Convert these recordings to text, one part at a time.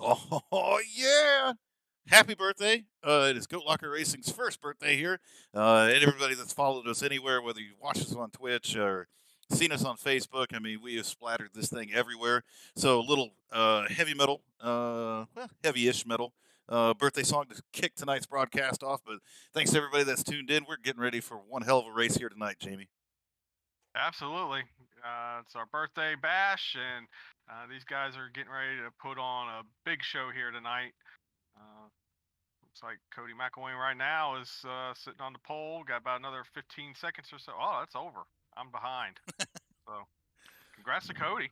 Oh, yeah. Happy birthday. It is Goat Locker Racing's first birthday here. And everybody that's followed us anywhere, whether you watch us on Twitch or seen us on Facebook, I mean, we have splattered this thing everywhere. So a little heavy metal, well, heavy-ish metal birthday song to kick tonight's broadcast off. But thanks to everybody that's tuned in. We're getting ready for one hell of a race here tonight, Jamie. Absolutely. It's our birthday bash, and these guys are getting ready to put on a big show here tonight. Uh, Looks like Cody McElwain right now is sitting on the pole. Got about another 15 seconds or so. Oh, that's over. I'm behind. So, congrats to Cody.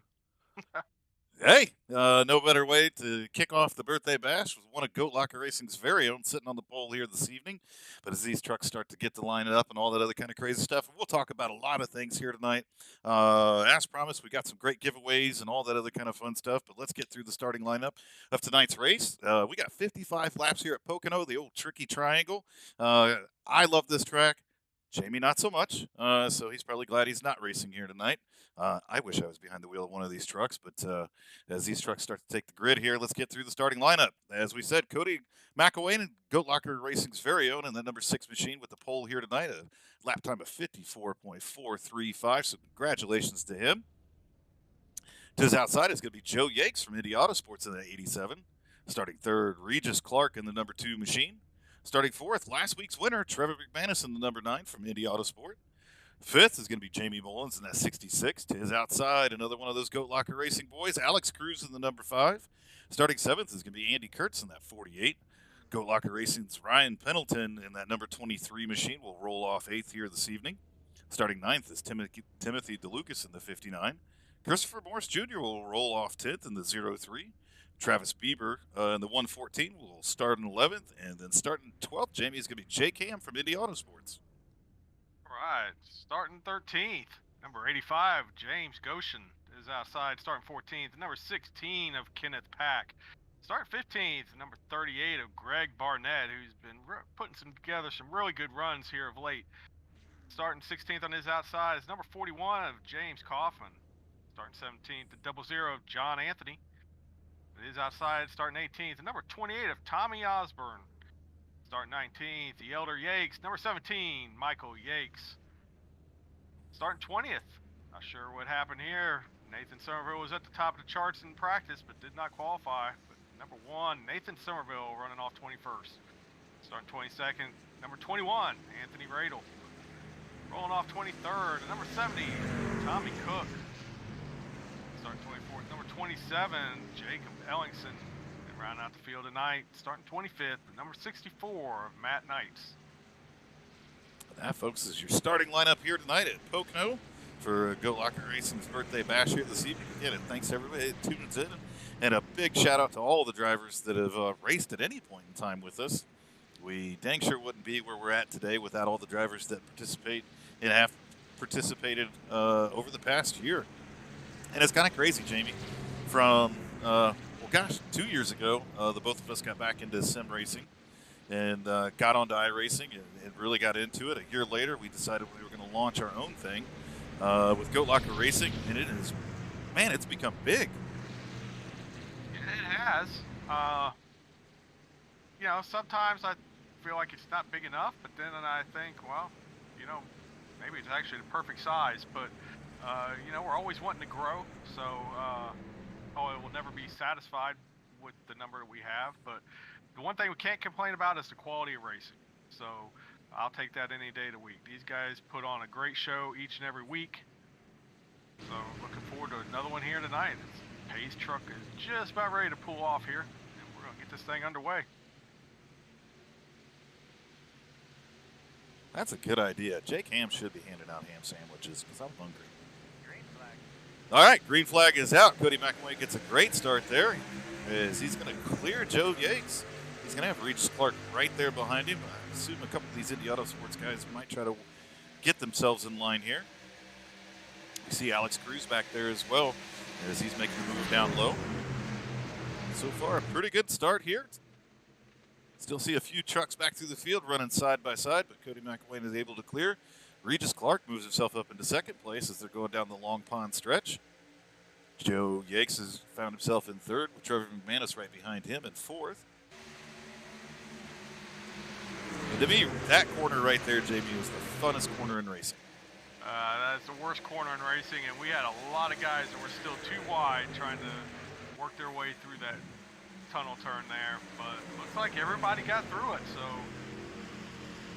Hey, no better way to kick off the birthday bash with one of Goat Locker Racing's very own sitting on the pole here this evening. But as these trucks start to get to line up and all that other kind of crazy stuff, we'll talk about a lot of things here tonight. As promised, we got some great giveaways and all that other kind of fun stuff. But let's get through the starting lineup of tonight's race. We got 55 laps here at Pocono, the old tricky triangle. I love this track. Jamie, not so much. So he's probably glad he's not racing here tonight. I wish I was behind the wheel of one of these trucks, but as these trucks start to take the grid here, let's get through the starting lineup. As we said, Cody McElwain and Goat Locker Racing's very own, and the number 6 machine with the pole here tonight, a lap time of 54.435. So congratulations to him. To his outside is going to be Joe Yakes from Indy Autosports in the 87. Starting third, Regis Clark in the number 2 machine. Starting fourth, last week's winner, Trevor McManus in the number 9 from Indy Autosport. Fifth is going to be Jamie Mullins in that 66. To his outside, another one of those Goat Locker Racing boys, Alex Cruz in the number 5. Starting seventh is going to be Andy Kurtz in that 48. Goat Locker Racing's Ryan Pendleton in that number 23 machine will roll off 8th here this evening. Starting ninth is Timothy DeLucas in the 59. Christopher Morris Jr. will roll off 10th in the 03. Travis Bieber in the 114 will start in 11th. And then starting 12th, Jamie, is going to be Jake Ham from Indy Autosports. All right, starting 13th, number 85, James Goshen is outside, starting 14th. Number 16 of Kenneth Pack. Starting 15th, number 38 of Greg Barnett, who's been putting together some really good runs here of late. Starting 16th on his outside is number 41 of James Kaufman. Starting 17th, the 00 of John Anthony. It is outside, starting 18th, and number 28 of Tommy Osborne. Starting 19th, the Elder Yakes. Number 17, Michael Yakes. Starting 20th. Not sure what happened here. Nathan Somerville was at the top of the charts in practice, but did not qualify. But number 1, Nathan Somerville running off 21st. Starting 22nd, number 21, Anthony Radel. Rolling off 23rd, and number 70, Tommy Cook. Starting 24th, number 27, Jacob Ellingson. And rounding out the field tonight, starting 25th, number 64 of Matt Knights. That, folks, is your starting lineup here tonight at Pocono for Goat Locker Racing's birthday bash here this evening. Again, and thanks to everybody that tunes in. And a big shout out to all the drivers that have raced at any point in time with us. We dang sure wouldn't be where we're at today without all the drivers that participate and have participated over the past year. And it's kind of crazy, Jamie. From, 2 years ago, the both of us got back into sim racing and got onto iRacing and really got into it. A year later, we decided we were going to launch our own thing with Goat Locker Racing, and it is, man, it's become big. It has. Sometimes I feel like it's not big enough, but then I think, well, maybe it's actually the perfect size. But, we're always wanting to grow, so it will never be satisfied with the number that we have. But the one thing we can't complain about is the quality of racing. So I'll take that any day of the week. These guys put on a great show each and every week. So looking forward to another one here tonight. Pace truck is just about ready to pull off here, and we're going to get this thing underway. That's a good idea. Jake Ham should be handing out ham sandwiches because I'm hungry. Green flag. All right, green flag is out. Cody McElwain gets a great start there as he's going to clear Joe Yakes. He's going to have Regis Clark right there behind him. I assume a couple of these Indy Autosports guys might try to get themselves in line here. You see Alex Cruz back there as well as he's making the move down low. So far, a pretty good start here. Still see a few trucks back through the field running side by side, but Cody McElwain is able to clear. Regis Clark moves himself up into second place as they're going down the Long Pond stretch. Joe Yakes has found himself in third, with Trevor McManus right behind him in fourth. And to me, that corner right there, JB, was the funnest corner in racing. That's the worst corner in racing, and we had a lot of guys that were still too wide trying to work their way through that tunnel turn there. But looks like everybody got through it, so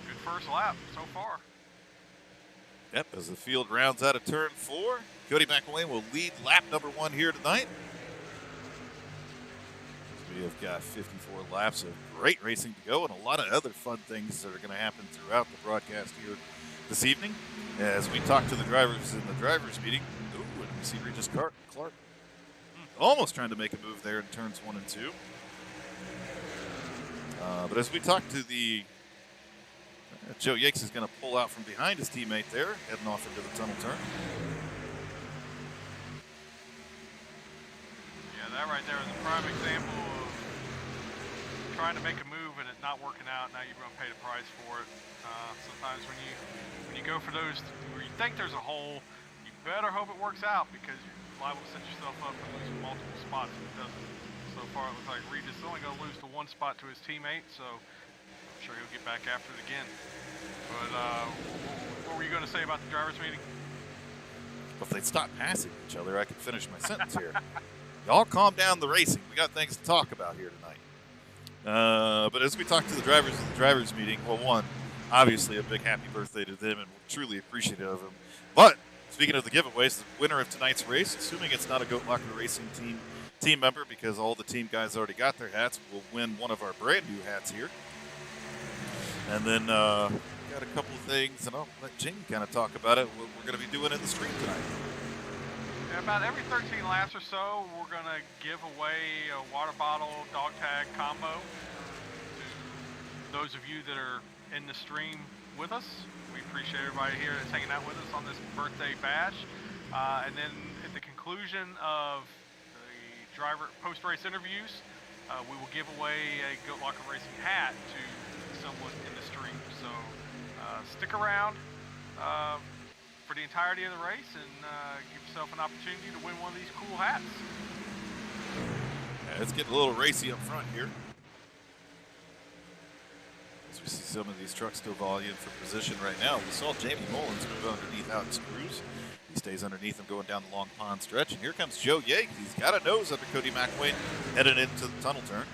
good first lap so far. Yep, as the field rounds out of turn 4, Cody McElwain will lead lap number 1 here tonight. We have got 54 laps of great racing to go and a lot of other fun things that are going to happen throughout the broadcast here this evening. As we talk to the drivers in the drivers' meeting, ooh, and we see Regis Clark almost trying to make a move there in turns 1 and 2. But as we talk to the Joe Yakes is going to pull out from behind his teammate there, heading off into the tunnel turn. Yeah, that right there is a prime example of trying to make a move and it not working out. Now you're going to pay the price for it. Sometimes when you go for those where you think there's a hole, you better hope it works out because you're liable to set yourself up for losing multiple spots if it doesn't. So far it looks like Regis is only going to lose to 1 spot to his teammate, so I'm sure he'll get back after it again. But what were you going to say about the drivers' meeting? Well, if they'd stop passing each other, I could finish my sentence here. Y'all calm down the racing. We got things to talk about here tonight. But as we talk to the drivers in the drivers' meeting, well, one, obviously a big happy birthday to them and we're truly appreciative of them. But speaking of the giveaways, the winner of tonight's race, assuming it's not a Goat Locker Racing team member because all the team guys already got their hats, will win one of our brand new hats here. And then got a couple of things, and I'll let Jane kind of talk about it, what we're going to be doing in the stream tonight. Yeah, about every 13 laps or so, we're going to give away a water bottle dog tag combo to those of you that are in the stream with us. We appreciate everybody here that's hanging out with us on this birthday bash. And then at the conclusion of the driver post-race interviews, we will give away a Goat Locker Racing hat to someone in the stream. So stick around for the entirety of the race and give yourself an opportunity to win one of these cool hats. Yeah, it's getting a little racy up front here. As we see some of these trucks still volume for position right now. We saw Jamie Mullins move underneath out in Screws. He stays underneath him going down the long pond stretch. And here comes Joe Yakes. He's got a nose under Cody McElwain headed into the tunnel turn.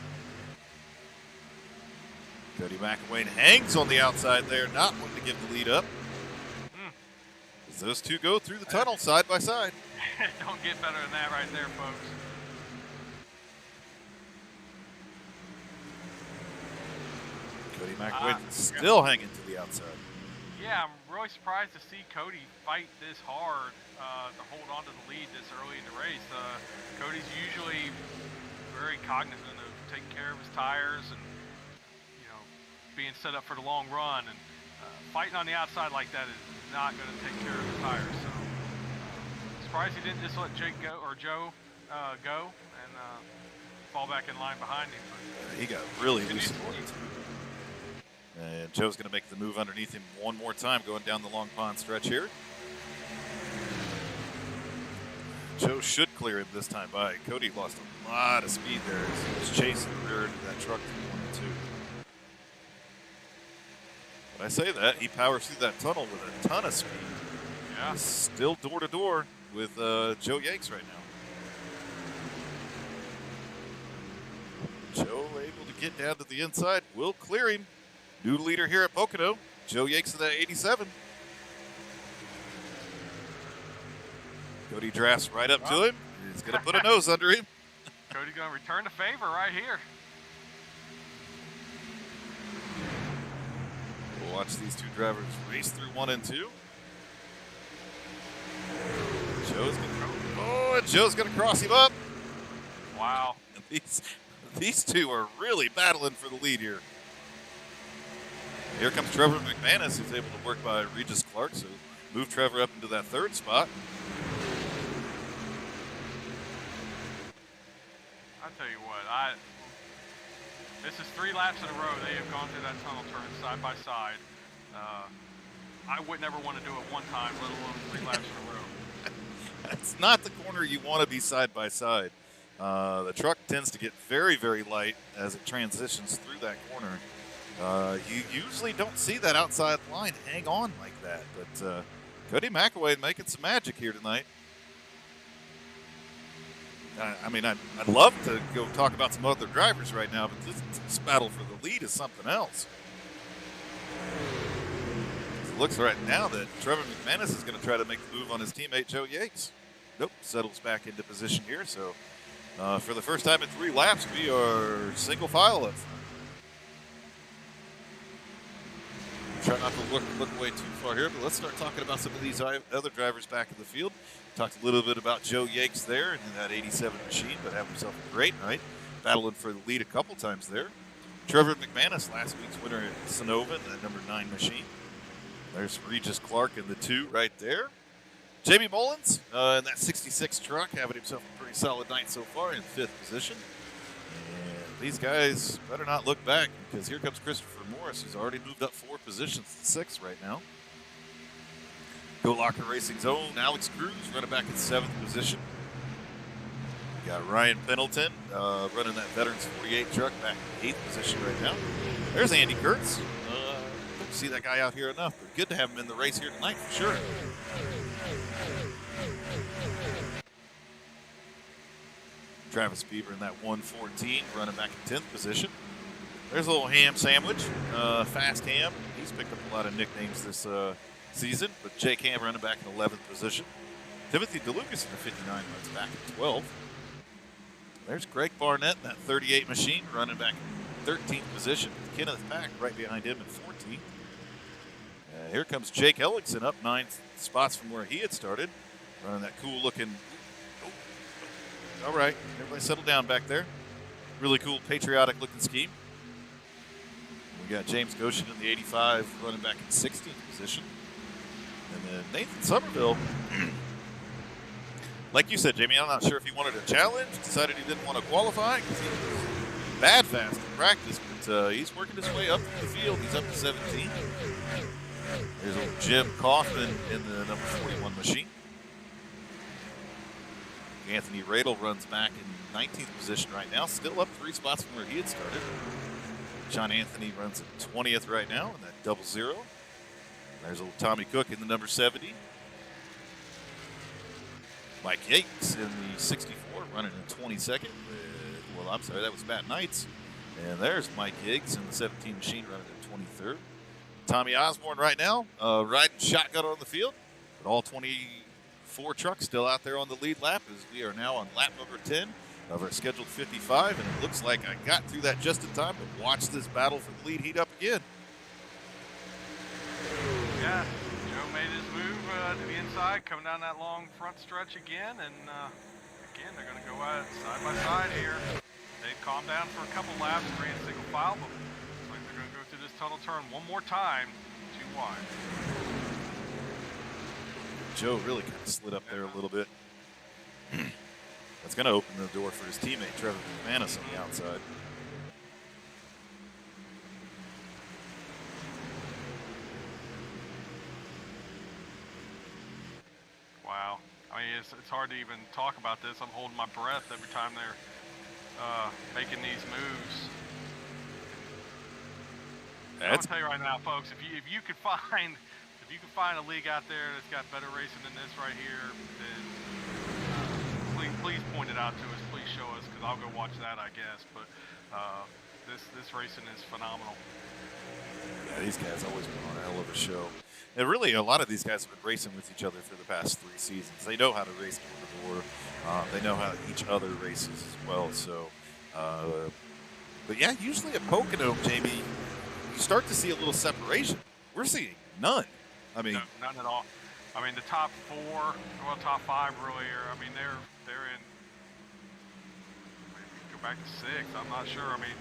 Cody McElwain hangs on the outside there, not wanting to give the lead up. As those two go through the tunnel side by side. Don't get better than that right there, folks. Cody McElwain still hanging to the outside. Yeah, I'm really surprised to see Cody fight this hard to hold on to the lead this early in the race. Cody's usually very cognizant of taking care of his tires and being set up for the long run, and fighting on the outside like that is not going to take care of the tires. So surprised he didn't just let Joe go and fall back in line behind him. But he got really loose. And Joe's going to make the move underneath him one more time going down the long pond stretch here. Joe should clear him this time by. Cody lost a lot of speed there as he was chasing the rear end of that truck through 1 and 2. When I say that, he powers through that tunnel with a ton of speed. Yeah. He's still door to door with Joe Yakes right now. Joe able to get down to the inside, will clear him. New leader here at Pocono, Joe Yakes at that 87. Cody drafts right up to him. He's going to put a nose under him. Cody's going to return the favor right here. We'll watch these two drivers race through 1 and 2. Joe's going to cross him up. Wow. These two are really battling for the lead here. Here comes Trevor McManus, who's able to work by Regis Clark, so move Trevor up into that 3rd spot. I'll tell you what, this is 3 laps in a row. They have gone through that tunnel turn side by side. I would never want to do it one time, let alone 3 laps in a row. That's not the corner corner, you want to be side by side. The truck tends to get very, very light as it transitions through that corner. You usually don't see that outside line hang on like that, but Cody McAway making some magic here tonight. I mean, I'd love to go talk about some other drivers right now, but this battle for the lead is something else. It looks right now that Trevor McManus is going to try to make the move on his teammate Joe Yates. Nope, settles back into position here. So for the first time in 3 laps, we are single file up front. Try not to look away too far here, but let's start talking about some of these other drivers back in the field. Talked a little bit about Joe Yates there in that 87 machine, but had himself a great night, battling for the lead a couple times there. Trevor McManus, last week's winner at Sonova, in that number 9 machine. There's Regis Clark in the 2 right there. Jamie Mullins in that 66 truck, having himself a pretty solid night so far in 5th position. And these guys better not look back, because here comes Christopher Morris, who's already moved up 4 positions to 6th right now. Go Locker Racing's own Alex Cruz running back in 7th position. We got Ryan Pendleton running that Veterans 48 truck back in 8th position right now. There's Andy Kurtz. Don't see that guy out here enough, but good to have him in the race here tonight for sure. Travis Bieber in that 114 running back in 10th position. There's a little ham sandwich, Fast Ham. He's picked up a lot of nicknames this season, but Jake Ham running back in 11th position. Timothy DeLucas in the 59 runs back in 12th. There's Greg Barnett in that 38 machine running back in 13th position. Kenneth Pack right behind him in 14th. Here comes Jake Ellickson up 9 spots from where he had started, running that cool looking. All right, everybody settle down back there. Really cool patriotic looking scheme. We got James Goshen in the 85 running back in 16th position. And then Nathan Somerville, like you said, Jamie, I'm not sure if he wanted a challenge, decided he didn't want to qualify because he was bad fast in practice, but he's working his way up the field. He's up to 17. There's old Jim Kaufman in the number 41 machine. Anthony Radel runs back in 19th position right now, still up 3 spots from where he had started. John Anthony runs at 20th right now in that 00. There's old Tommy Cook in the number 70. Mike Yates in the 64 running in 22nd. Well, I'm sorry, that was Matt Knights. And there's Mike Yates in the 17 machine running in 23rd. Tommy Osborne right now riding shotgun on the field, but all 24 trucks still out there on the lead lap as we are now on lap number 10 of our scheduled 55, and it looks like I got through that just in time to watch this battle for the lead heat up again. Yeah, Joe made his move to the inside, coming down that long front stretch again, and again, they're going to go out side by side here. They calmed down for a couple laps, ran single file, but looks like they're going to go through this tunnel turn one more time, 2 wide. Joe really kind of slid up there a little bit. That's going to open the door for his teammate, Trevor McManus, on the outside. Wow. I mean, it's hard to even talk about this. I'm holding my breath every time they're making these moves. I'm gonna tell you right now, folks, if you could find a league out there that's got better racing than this right here, then please point it out to us. Please show us, because I'll go watch that, I guess. But this racing is phenomenal. Yeah, these guys always put on a hell of a show. And really, a lot of these guys have been racing with each other for the past 3 seasons. They know how to race door to door. They know how each other races as well. So, but yeah, usually at Pocono, Jamie, you start to see a little separation. We're seeing none. I mean, no, none at all. I mean, the top 4, well, top 5 really are. I mean, they're in. Maybe go back to 6. I'm not sure. I mean,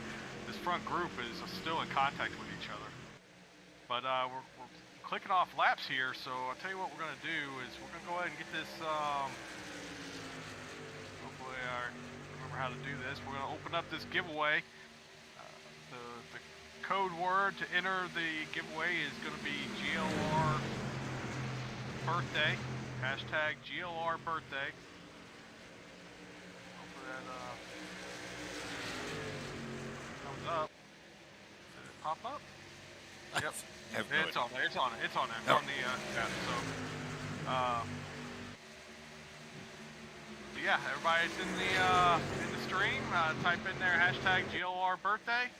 this front group is still in contact with each other. But we're clicking off laps here, so I'll tell you what we're going to do is we're going to go ahead and get this. Hopefully, I remember how to do this. We're going to open up this giveaway. The code word to enter the giveaway is going to be GLR birthday, hashtag GLR birthday. that comes up. Did it pop up? I Yep. have no It's idea. on there. It's on it. It's on there. It's All on the yeah. So, uh, so yeah, everybody that's in the stream, type in there hashtag GLR birthday.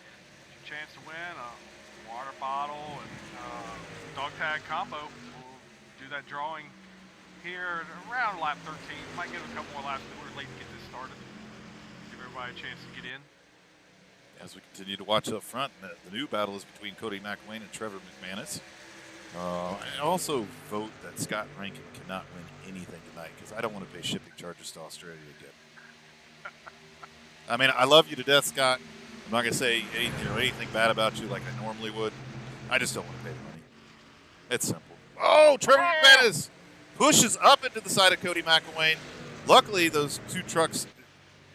Chance to win a water bottle and dog tag combo. We'll do that drawing here around lap 13. Might give it a couple more laps. We're late to get this started. Give everybody a chance to get in. As we continue to watch up front, the new battle is between Cody McElwain and Trevor McManus. I also vote that Scott Rankin cannot win anything tonight because I don't want to pay shipping charges to Australia again. I mean, I love you to death, Scott. I'm not going to say anything bad about you like I normally would. I just don't want to pay the money. It's simple. Oh, Trevor McManus pushes up into the side of Cody McElwain. Luckily, those two trucks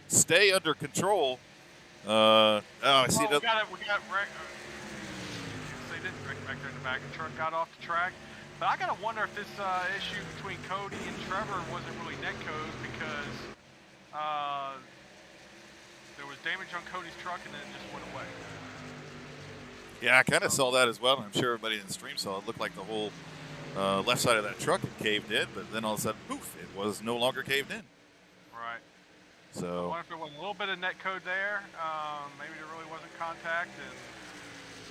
stay under control. I see We got wreck. They didn't wreck back there in the back. The truck got off the track. But I gotta wonder if this issue between Cody and Trevor wasn't really netcode because there was damage on Cody's truck and then it just went away. Yeah, I kind of saw that as well. And I'm sure everybody in the stream saw it. It looked like the whole left side of that truck had caved in, but then all of a sudden, poof, it was no longer caved in. Right. So I wonder if there was a little bit of netcode there. Maybe there really wasn't contact and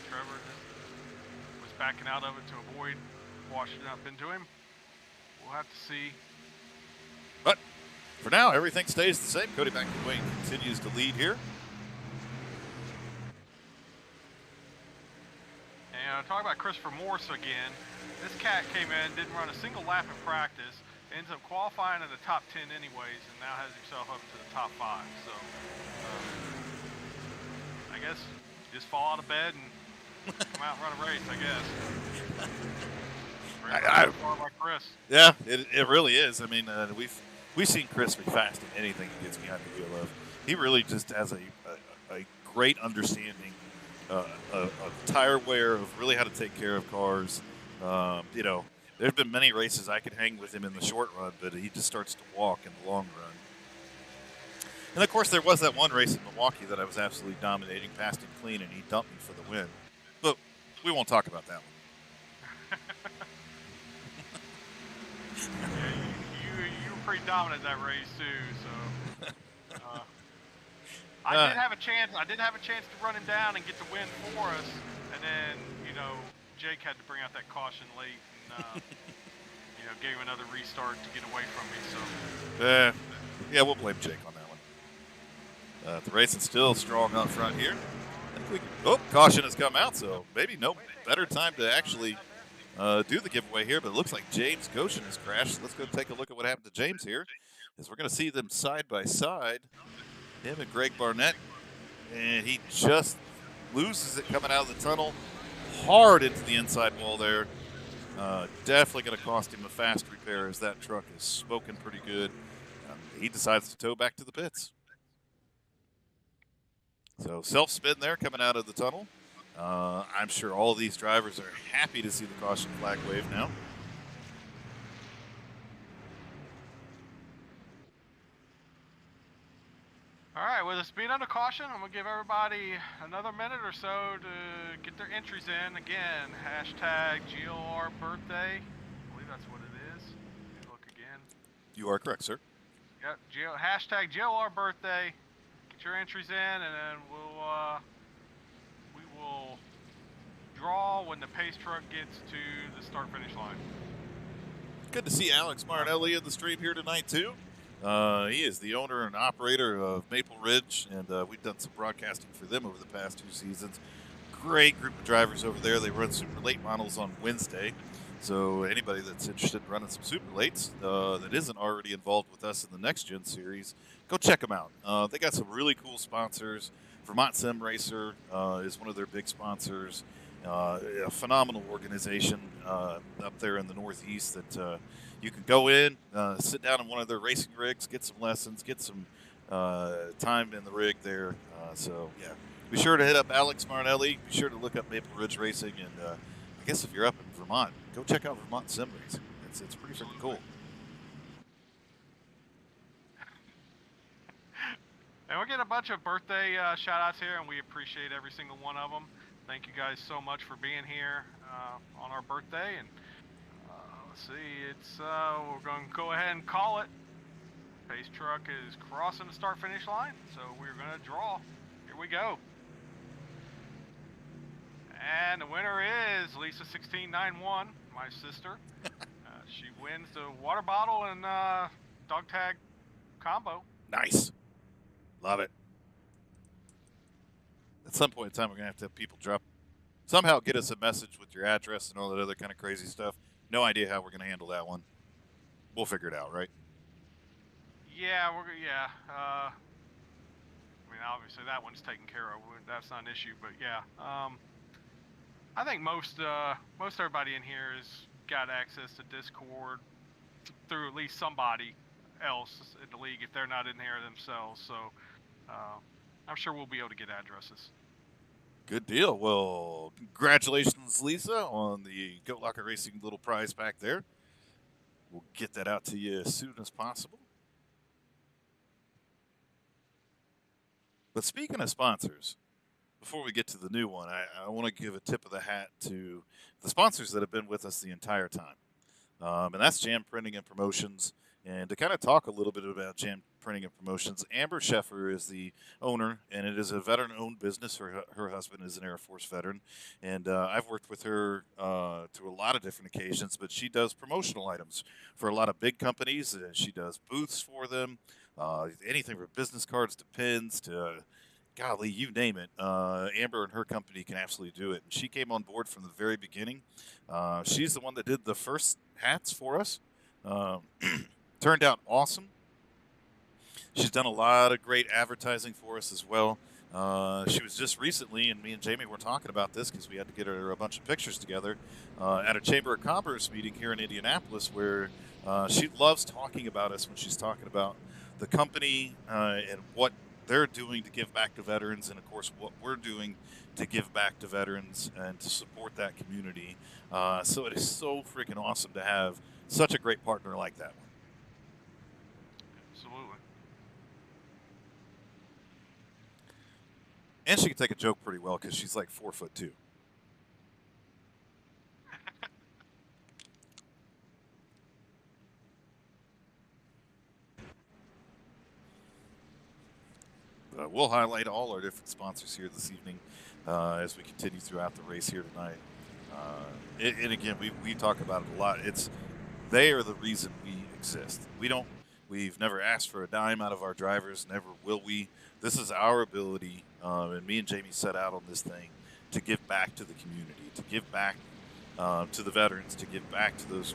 Trevor just was backing out of it to avoid washing up into him. We'll have to see. But for now, everything stays the same. Cody McElwain continues to lead here. And talk about Christopher Morse again. This cat came in, didn't run a single lap in practice, ends up qualifying in the top 10 anyways, and now has himself up to the top 5. So, I guess just fall out of bed and come out and run a race, I guess. Like Chris. Yeah, it really is. I mean, we've seen Chris be fast in anything he gets behind the wheel of. He really just has a great understanding of tire wear, of really how to take care of cars. There's been many races I could hang with him in the short run, but he just starts to walk in the long run. And of course, there was that one race in Milwaukee that I was absolutely dominating, passed him clean, and he dumped me for the win. But we won't talk about that one. Yeah, you were pretty dominant that race too. So I did have a chance. I did have a chance to run him down and get the win for us, and then Jake had to bring out that caution late, and gave him another restart to get away from me. So yeah, we'll blame Jake on that one. The race is still strong up front here. Caution has come out, so maybe no better time to actually do the giveaway here, but it looks like James Goshen has crashed. Let's go take a look at what happened to James here, as we're going to see them side by side, him and Greg Barnett, and he just loses it coming out of the tunnel, hard into the inside wall there. Definitely going to cost him a fast repair, as that truck is smoking pretty good. He decides to tow back to the pits. So self-spin there coming out of the tunnel. I'm sure all of these drivers are happy to see the caution flag wave now. All right, with us being under caution, I'm going to give everybody another minute or so to get their entries in. Again, hashtag GLR birthday. I believe that's what it is. Let me look again. You are correct, sir. Yep, hashtag GLR birthday. Get your entries in, and then we will draw when the pace truck gets to the start-finish line. Good to see Alex Martinelli in the stream here tonight, too. He is the owner and operator of Maple Ridge, and we've done some broadcasting for them over the past 2 seasons. Great group of drivers over there. They run super late models on Wednesday, so anybody that's interested in running some super lates that isn't already involved with us in the Next Gen series, go check them out. They got some really cool sponsors. Vermont Sim Racer is one of their big sponsors. A phenomenal organization up there in the Northeast that you can go in, sit down in one of their racing rigs, get some lessons, get some time in the rig there. So, yeah, be sure to hit up Alex Martinelli. Be sure to look up Maple Ridge Racing. And I guess if you're up in Vermont, go check out Vermont Sim Racing. It's pretty freaking cool. get a bunch of birthday shout outs here, and we appreciate every single one of them. Thank you guys so much for being here on our birthday. And let's see, we're going to go ahead and call it. Pace truck is crossing the start finish line, so we're going to draw. Here we go. And the winner is Lisa 1691, my sister. She wins the water bottle and dog tag combo. Nice. Love it. At some point in time, we're going to have people somehow get us a message with your address and all that other kind of crazy stuff. No idea how we're going to handle that one. We'll figure it out, right? Yeah, I mean, obviously that one's taken care of. That's not an issue, but yeah. I think most everybody in here has got access to Discord through at least somebody else in the league if they're not in here themselves. So I'm sure we'll be able to get addresses. Good deal. Well, congratulations, Lisa, on the Goat Locker Racing little prize pack there. We'll get that out to you as soon as possible. But speaking of sponsors, before we get to the new one, I want to give a tip of the hat to the sponsors that have been with us the entire time. And that's Jam Printing and Promotions. And to kind of talk a little bit about Jam Printing and Promotions, Amber Sheffer is the owner, and it is a veteran-owned business. Her husband is an Air Force veteran. And I've worked with her to a lot of different occasions, but she does promotional items for a lot of big companies. She does booths for them, anything from business cards to pins to golly, you name it. Amber and her company can absolutely do it. And she came on board from the very beginning. She's the one that did the first hats for us. Turned out awesome. She's done a lot of great advertising for us as well. She was just recently, and me and Jamie were talking about this because we had to get her a bunch of pictures together at a Chamber of Commerce meeting here in Indianapolis where she loves talking about us when she's talking about the company and what they're doing to give back to veterans, and of course what we're doing to give back to veterans and to support that community. So it is so freaking awesome to have such a great partner like that one. Absolutely. And she can take a joke pretty well because she's like 4'2". We'll highlight all our different sponsors here this evening as we continue throughout the race here tonight. And again, we talk about it a lot. They are the reason we exist. We've never asked for a dime out of our drivers, never will we. This is our ability, and me and Jamie set out on this thing to give back to the community, to give back to the veterans, to give back to those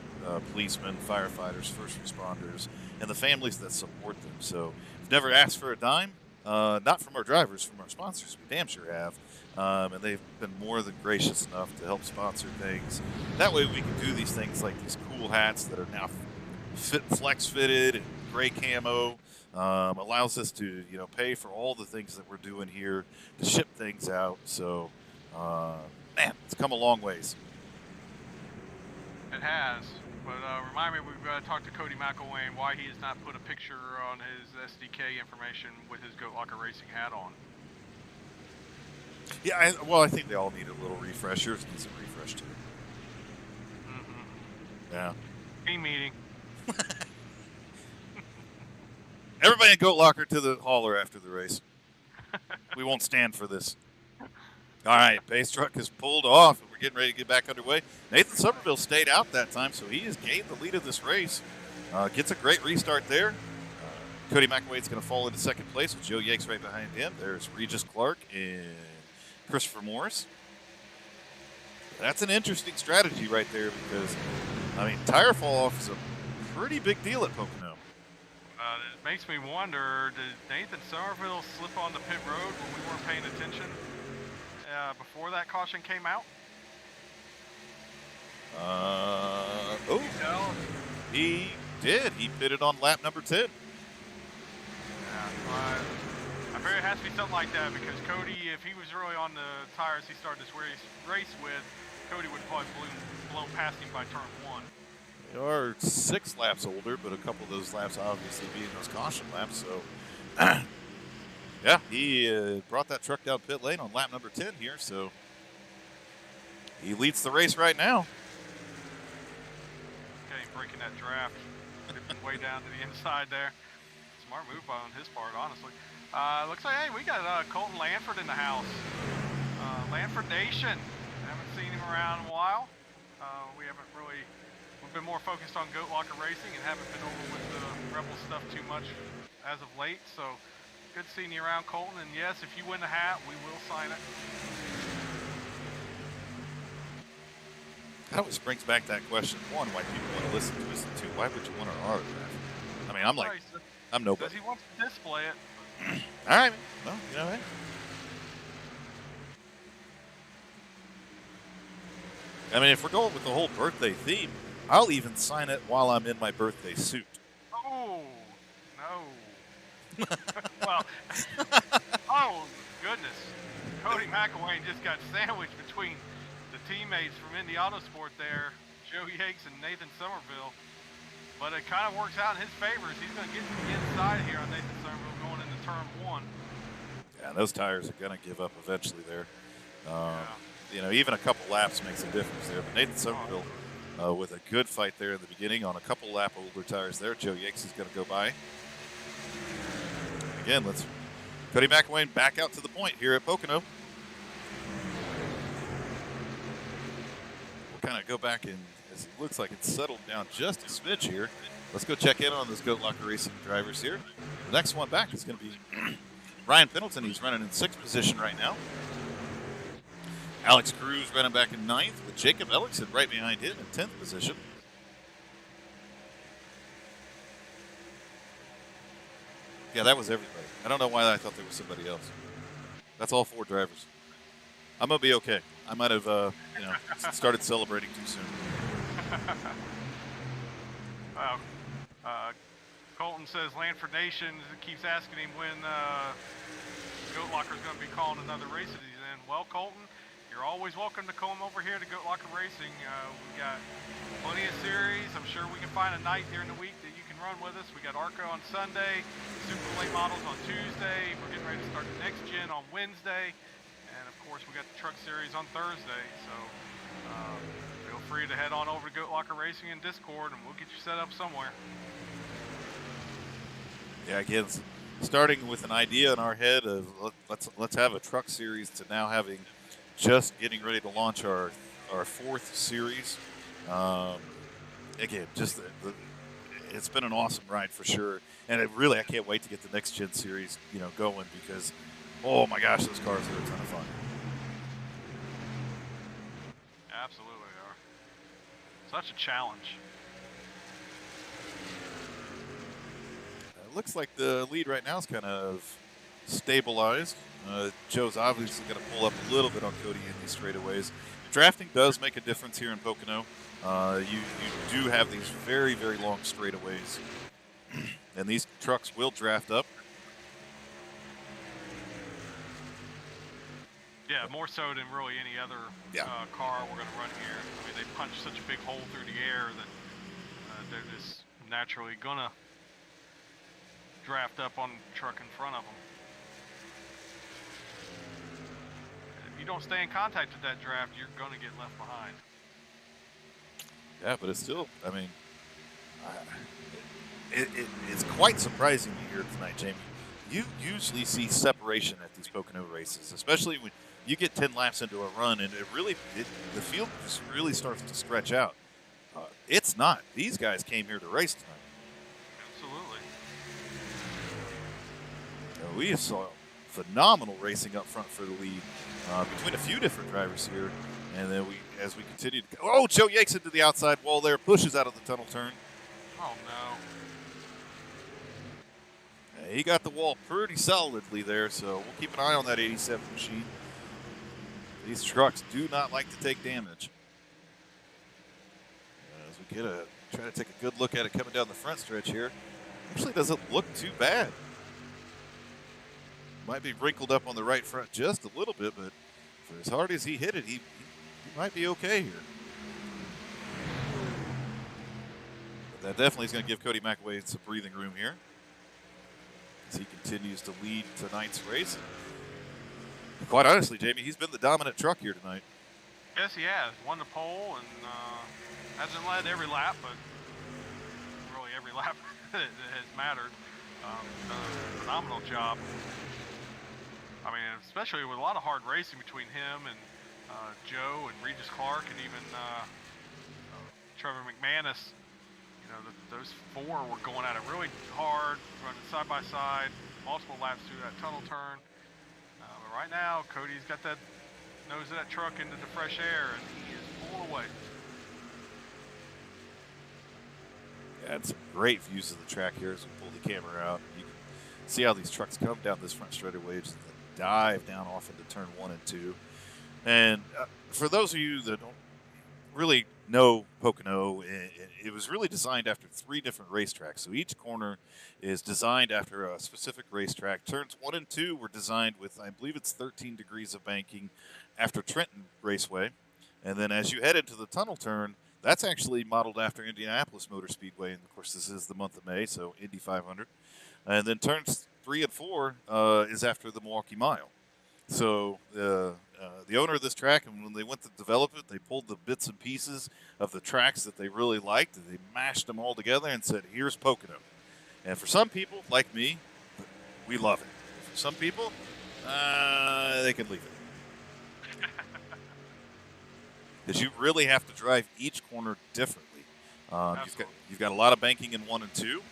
policemen, firefighters, first responders, and the families that support them. So we've never asked for a dime. Not from our drivers, from our sponsors. We damn sure have. And they've been more than gracious enough to help sponsor things. That way we can do these things like these cool hats that are now flex fitted and gray camo. Allows us to pay for all the things that we're doing here to ship things out. So, man, it's come a long ways. It has. But remind me, we've got to talk to Cody McElwain why he has not put a picture on his SDK information with his Goat Locker Racing hat on. Yeah, I think they all need a little refresh. Yours needs a refresh too. Mm-hmm. Yeah. Team meeting. Everybody in Goat Locker to the hauler after the race. We won't stand for this. All right, base truck is pulled off, and we're getting ready to get back underway. Nathan Somerville stayed out that time, so he has gained the lead of this race. Gets a great restart there. Cody McElwain's going to fall into second place with Joe Yakes right behind him. There's Regis Clark and Christopher Morris. That's an interesting strategy right there because, tire fall off is a pretty big deal at Pocono. It makes me wonder, did Nathan Somerville slip on the pit road when we weren't paying attention before that caution came out? He did. He pitted on lap number 10. Yeah, I figure it has to be something like that because Cody, if he was really on the tires he started this race with, Cody would have probably blown past him by turn 1. They are 6 laps older, but a couple of those laps obviously being those caution laps. So Yeah, he brought that truck down pit lane on lap number 10 here, so he leads the race right now. Okay, breaking that draft. Dipping way down to the inside there. Smart move on his part, honestly. Looks like, hey, we got Colton Lanford in the house. Lanford Nation. Haven't seen him around in a while. We've been more focused on Goat Locker Racing and haven't been over with the Rebel stuff too much as of late. So good seeing you around, Colton. And yes, if you win the hat, we will sign it. That always brings back that question. One, why people want to listen to us, and two, why would you want our autograph? I mean, I'm like, I'm nobody. Because he wants to display it. All right, well, you know, hey. I mean, if we're going with the whole birthday theme, I'll even sign it while I'm in my birthday suit. Oh, no. Well, oh, goodness. Cody McElwain just got sandwiched between the teammates from Indy Autosport there, Joe Yakes and Nathan Somerville. But it kind of works out in his favor. He's going to get to the inside here on Nathan Somerville going into turn 1. Yeah, those tires are going to give up eventually there. Yeah. You know, even a couple laps makes a difference there. But Nathan Somerville with a good fight there in the beginning on a couple lap older tires there. Joe Yakes is going to go by. Again, Cody McElwain back out to the point here at Pocono. We'll kind of go back and as it looks like it's settled down just a smidge here. Let's go check in on those Goat Locker Racing drivers here. The next one back is going to be Ryan Pendleton. He's running in 6th position right now. Alex Cruz running back in 9th with Jacob Ellickson right behind him in 10th position. Yeah, that was everybody. I don't know why I thought there was somebody else. That's all 4 drivers. I'm going to be okay. I might have, started celebrating too soon. Wow. Colton says Lanford Nation keeps asking him when Goat Locker is going to be calling another race that he's in. Well, Colton, you're always welcome to come over here to Goat Locker Racing. We got plenty of series. I'm sure we can find a night during the week that you can run with us. We got ARCA on Sunday, Super Late Models on Tuesday. We're getting ready to start the next gen on Wednesday. And of course, we got the Truck Series on Thursday. So feel free to head on over to Goat Locker Racing in Discord and we'll get you set up somewhere. Yeah, again, starting with an idea in our head of let's have a truck series to now having just getting ready to launch our 4th series. Again, just it's been an awesome ride for sure, and I can't wait to get the next gen series going because oh my gosh, those cars are a ton of fun. Absolutely are. Such a challenge. Looks like the lead right now is kind of stabilized. Joe's obviously going to pull up a little bit on Cody in these straightaways. Drafting does make a difference here in Pocono. You do have these very, very long straightaways, and these trucks will draft up. Yeah, more so than really any other car we're going to run here. I mean, they punch such a big hole through the air that they're just naturally going to draft up on the truck in front of them. If you don't stay in contact with that draft, you're going to get left behind. Yeah, but it's still, I mean, it's quite surprising to hear tonight, Jamie. You usually see separation at these Pocono races, especially when you get 10 laps into a run and the field just really starts to stretch out. It's not. These guys came here to race tonight. Absolutely. We saw phenomenal racing up front for the lead between a few different drivers here. And then as we continue to go, oh, Joe Yakes into the outside wall there, pushes out of the tunnel turn. Oh, no. He got the wall pretty solidly there, so we'll keep an eye on that 87 machine. These trucks do not like to take damage. As we try to take a good look at it coming down the front stretch here. Actually doesn't look too bad. Might be wrinkled up on the right front just a little bit, but for as hard as he hit it, he might be okay here. But that definitely is going to give Cody McElwain some breathing room here. as he continues to lead tonight's race. And quite honestly, Jamie, he's been the dominant truck here tonight. Yes, he has. Won the pole and hasn't led every lap, but really every lap that has mattered. Done a phenomenal job. I mean, especially with a lot of hard racing between him and Joe and Regis Clark and even Trevor McManus. You know, those four were going at it really hard, running side by side, multiple laps through that tunnel turn. But right now, Cody's got that nose of that truck into the fresh air, and he is pulling away. Yeah, and some great views of the track here as we pull the camera out. You can see how these trucks come down this front straightaway, just dive down off into turn 1 and 2. And for those of you that don't really know Pocono, it was really designed after 3 different racetracks. So each corner is designed after a specific racetrack. Turns 1 and 2 were designed with, I believe it's 13 degrees of banking after Trenton Raceway. And then as you head into the tunnel turn, that's actually modeled after Indianapolis Motor Speedway. And of course, this is the month of May, so Indy 500. And then turns 3 and 4 is after the Milwaukee Mile. So the owner of this track, and when they went to develop it, they pulled the bits and pieces of the tracks that they really liked, and they mashed them all together and said, here's Pocono. And for some people, like me, we love it. For some people, they can leave it. Because you really have to drive each corner differently. You've got a lot of banking in 1 and 2. You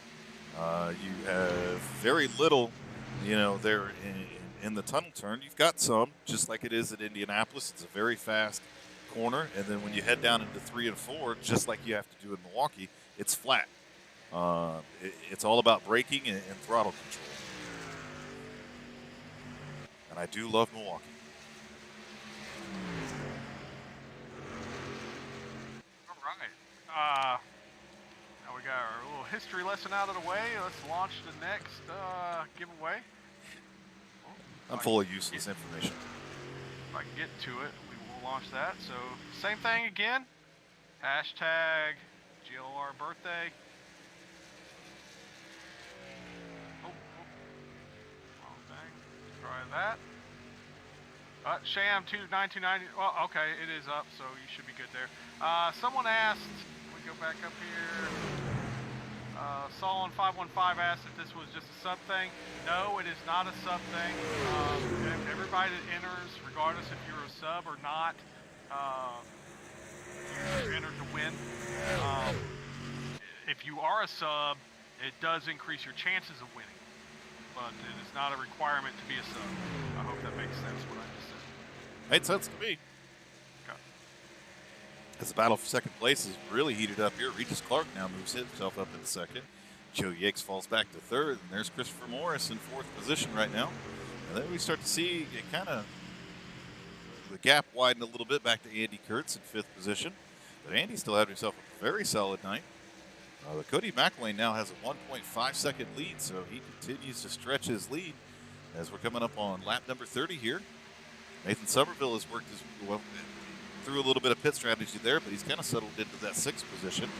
have very little, there in the tunnel turn. You've got some, just like it is at Indianapolis. It's a very fast corner. And then when you head down into 3 and 4, just like you have to do in Milwaukee, it's flat. It's all about braking and throttle control. And I do love Milwaukee. All right. Now we got our little history lesson out of the way. Let's launch the next giveaway. I'm full of useless information. If I can get to it, we will launch that. So same thing again. Hashtag GLR birthday. Wrong thing. Try that. Sham 1990. Well, okay, it is up, so you should be good there. Someone asked, we go back up here. Solon 515 asked if this was just a sub thing. No, it is not a sub thing. Everybody that enters, regardless if you're a sub or not, you're entered to win. If you are a sub, it does increase your chances of winning, but it is not a requirement to be a sub. I hope that makes sense what I just said. Made sense to me. Okay. As the battle for second place is really heated up here, Regis Clark now moves himself up into second. Joe Yakes falls back to third, and there's Christopher Morris in fourth position right now. And then we start to see it the gap widen a little bit back to Andy Kurtz in fifth position. But Andy still had himself a very solid night. Cody McElwain now has a 1.5 second lead, so he continues to stretch his lead as we're coming up on lap number 30 here. Nathan Somerville has worked through a little bit of pit strategy there, but he's kind of settled into that sixth position.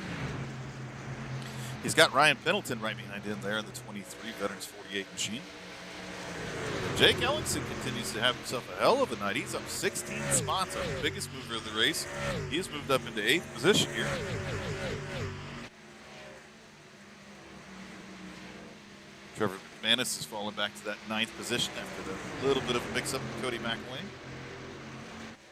He's got Ryan Pendleton right behind him there in the 23 Veterans 48 machine. Jake Ellingson continues to have himself a hell of a night. He's up 16 spots, our biggest mover of the race. He's moved up into 8th position here. Trevor McManus has fallen back to that 9th position after the little bit of a mix-up with Cody McElwain.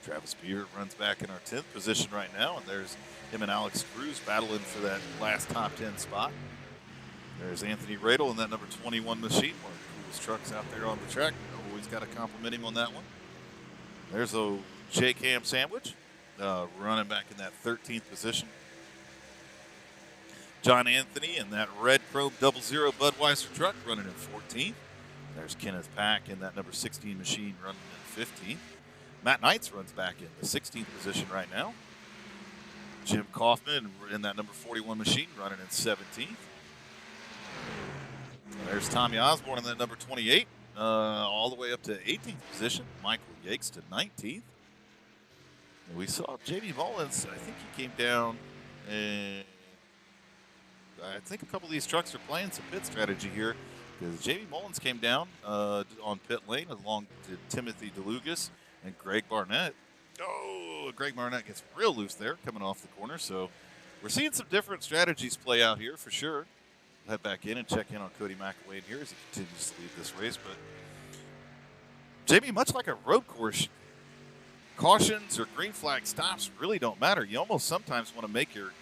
Travis Beard runs back in our 10th position right now, and there's him and Alex Cruz battling for that last top 10 spot. There's Anthony Radel in that number 21 machine. One of the coolest trucks out there on the track. Always got to compliment him on that one. There's a J-Cam Sandwich running back in that 13th position. John Anthony in that red chrome 00 Budweiser truck running in 14th. There's Kenneth Pack in that number 16 machine running in 15th. Matt Knights runs back in the 16th position right now. Jim Kaufman in that number 41 machine running in 17th. There's Tommy Osborne in that number 28, all the way up to 18th position. Michael Yakes to 19th. And we saw Jamie Mullins, I think he came down, and I think a couple of these trucks are playing some pit strategy here, because Jamie Mullins came down on pit lane along to Timothy DeLugas and Greg Barnett. Oh, Greg Barnett gets real loose there coming off the corner. So we're seeing some different strategies play out here for sure. We'll head back in and check in on Cody McElwain here as he continues to lead this race. But Jamie, much like a road course, cautions or green flag stops really don't matter. You almost sometimes want to make your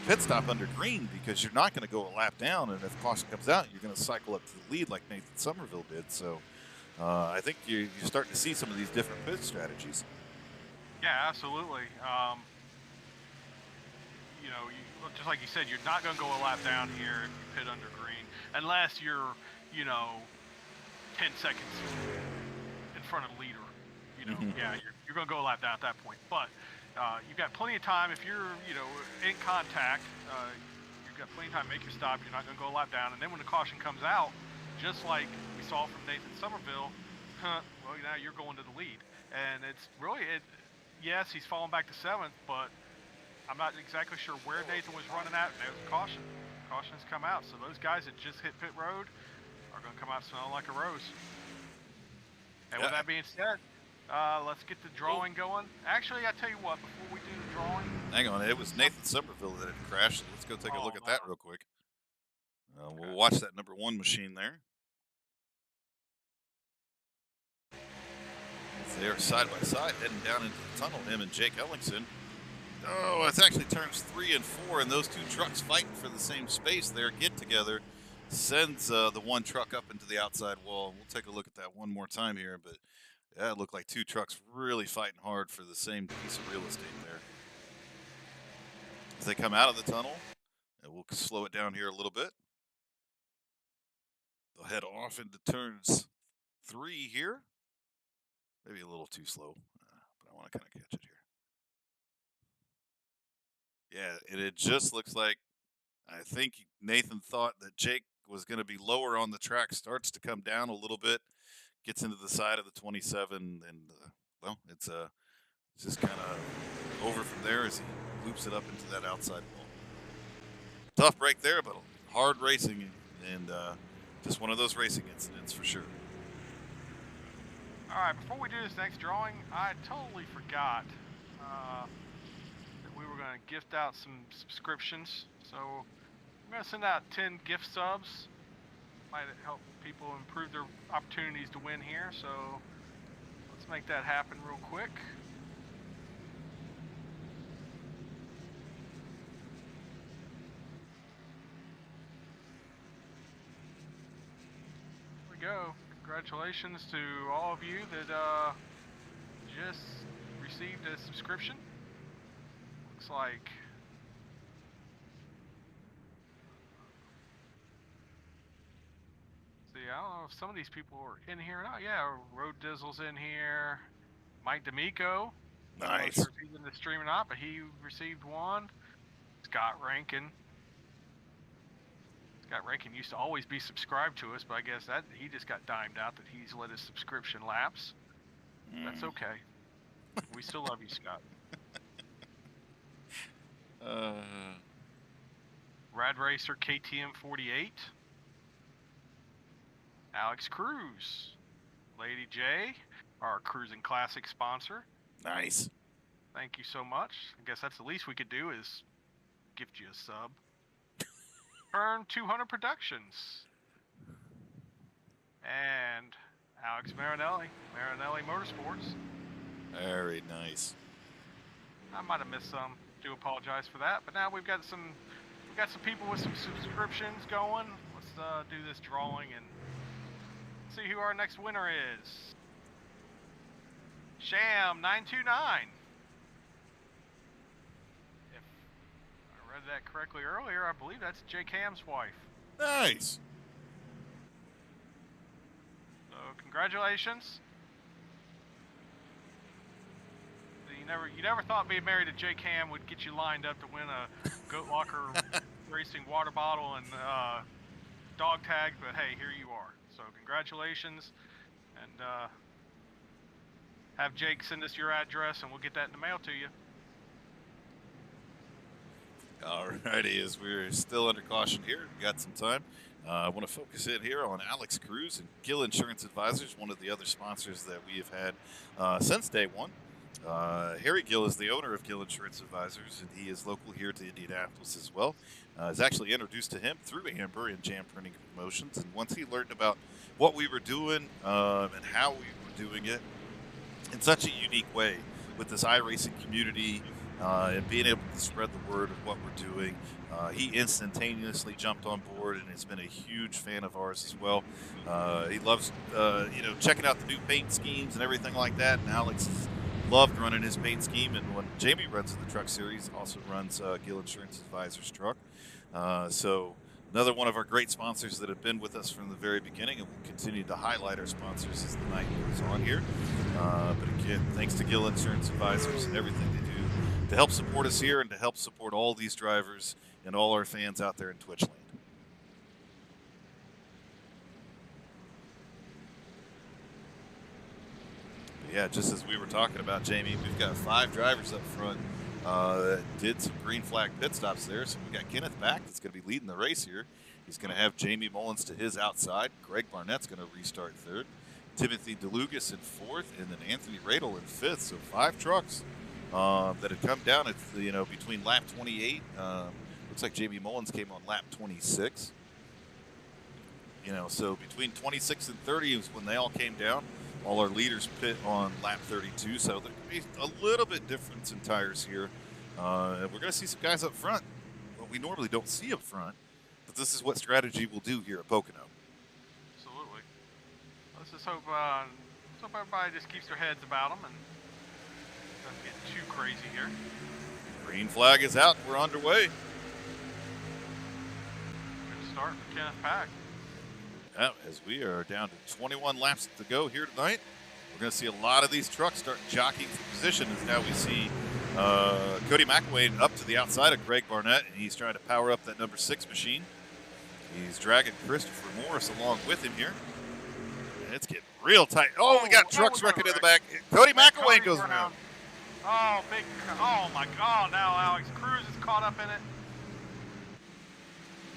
pit stop under green because you're not going to go a lap down, and if caution comes out, you're going to cycle up to the lead like Nathan Somerville did. So I think you're starting to see some of these different pit strategies. Yeah, absolutely. Just like you said, you're not going to go a lap down here if you pit under green, unless you're, 10 seconds in front of the leader. Yeah, you're going to go a lap down at that point. But you've got plenty of time if you're, in contact. You've got plenty of time to make your stop. You're not going to go a lap down, and then when the caution comes out, just like we saw from Nathan Somerville, well, now you're going to the lead, and it's really yes, he's falling back to 7th, but I'm not exactly sure where Nathan was running at. There's a caution. Caution has come out. So those guys that just hit pit road are going to come out smelling like a rose. And with that being said, let's get the drawing going. Actually, I tell you what, before we do the drawing. Hang on. It was Nathan Somerville that had crashed. Let's go take a look at that real quick. We'll watch that number 1 machine there. They are side by side heading down into the tunnel, him and Jake Ellingson. Oh, it's actually turns 3 and 4, and those two trucks fighting for the same space there get together. Sends the one truck up into the outside wall. We'll take a look at that one more time here, but yeah, it looked like two trucks really fighting hard for the same piece of real estate there. As they come out of the tunnel, and we'll slow it down here a little bit. They'll head off into turns 3 here. Maybe a little too slow, but I want to kind of catch it here. Yeah, and it just looks like, I think Nathan thought that Jake was going to be lower on the track, starts to come down a little bit, gets into the side of the 27, and, well, it's just kind of over from there as he loops it up into that outside wall. Tough break there, but hard racing, and just one of those racing incidents for sure. All right, before we do this next drawing, I totally forgot that we were going to gift out some subscriptions. So I'm going to send out 10 gift subs. Might help people improve their opportunities to win here. So let's make that happen real quick. Here we go. Congratulations to all of you that just received a subscription. Looks like I don't know if some of these people are in here or not. Yeah, Road Dizzle's in here. Mike D'Amico. Nice. I'm not sure if he's in the stream or not, but he received one. Scott Rankin. Scott Rankin used to always be subscribed to us, but I guess that he just got dimed out that he's let his subscription lapse. That's okay. We still love you, Scott. Rad Racer KTM 48. Alex Cruz. Lady J, our Cruising Classic sponsor. Nice. Thank you so much. I guess that's the least we could do is gift you a sub. Earn 200 Productions. And Alex Marinelli, Marinelli Motorsports. Very nice. I might have missed some. Do apologize for that. But now we've got some people with some subscriptions going. Let's do this drawing and see who our next winner is. Sham 929. If I read that correctly earlier, I believe that's Jake Ham's wife. Nice. So congratulations. You never thought being married to Jake Ham would get you lined up to win a Goat Locker Racing water bottle and dog tag, but hey, here you are. So congratulations, and have Jake send us your address, and we'll get that in the mail to you. Alrighty, as we're still under caution here, we got some time. I want to focus in here on Alex Cruz and Gill Insurance Advisors, one of the other sponsors that we have had since day one. Harry Gill is the owner of Gill Insurance Advisors, and he is local here to Indianapolis as well. I was actually introduced to him through Amber and Jam Printing Promotions, and once he learned about what we were doing and how we were doing it in such a unique way with this iRacing community and being able to spread the word of what we're doing, he instantaneously jumped on board and has been a huge fan of ours as well. He loves, checking out the new paint schemes and everything like that. And Alex has loved running his paint scheme. And when Jamie runs the truck series, also runs Gill Insurance Advisors truck. So another one of our great sponsors that have been with us from the very beginning, and we'll continue to highlight our sponsors as the night goes on here. But again, thanks to Gill Insurance Advisors and everything they do to help support us here and to help support all these drivers and all our fans out there in Twitch land. But yeah, just as we were talking about, Jamie, we've got 5 drivers up front that did some green flag pit stops there. So we got Kenneth back that's going to be leading the race here. He's going to have Jamie Mullins to his outside. Greg Barnett's going to restart 3rd. Timothy DeLugas in 4th, and then Anthony Radel in 5th. So 5 trucks that had come down at between lap 28. Looks like Jamie Mullins came on lap 26. So between 26 and 30 is when they all came down. All our leaders pit on lap 32, so there could be a little bit difference in tires here. We're going to see some guys up front. Well, we normally don't see up front, but this is what strategy will do here at Pocono. Absolutely. Let's just hope everybody just keeps their heads about them and doesn't get too crazy here. Green flag is out. We're underway. Good start for Kenneth Pack. Yeah, as we are down to 21 laps to go here tonight, we're going to see a lot of these trucks start jockeying for position. As now we see Cody McElwain up to the outside of Greg Barnett, and he's trying to power up that number 6 machine. He's dragging Christopher Morris along with him here. And it's getting real tight. Oh, we got trucks wrecking in the back. Cody McElwain goes around. Oh, my God. Now Alex Cruz is caught up in it.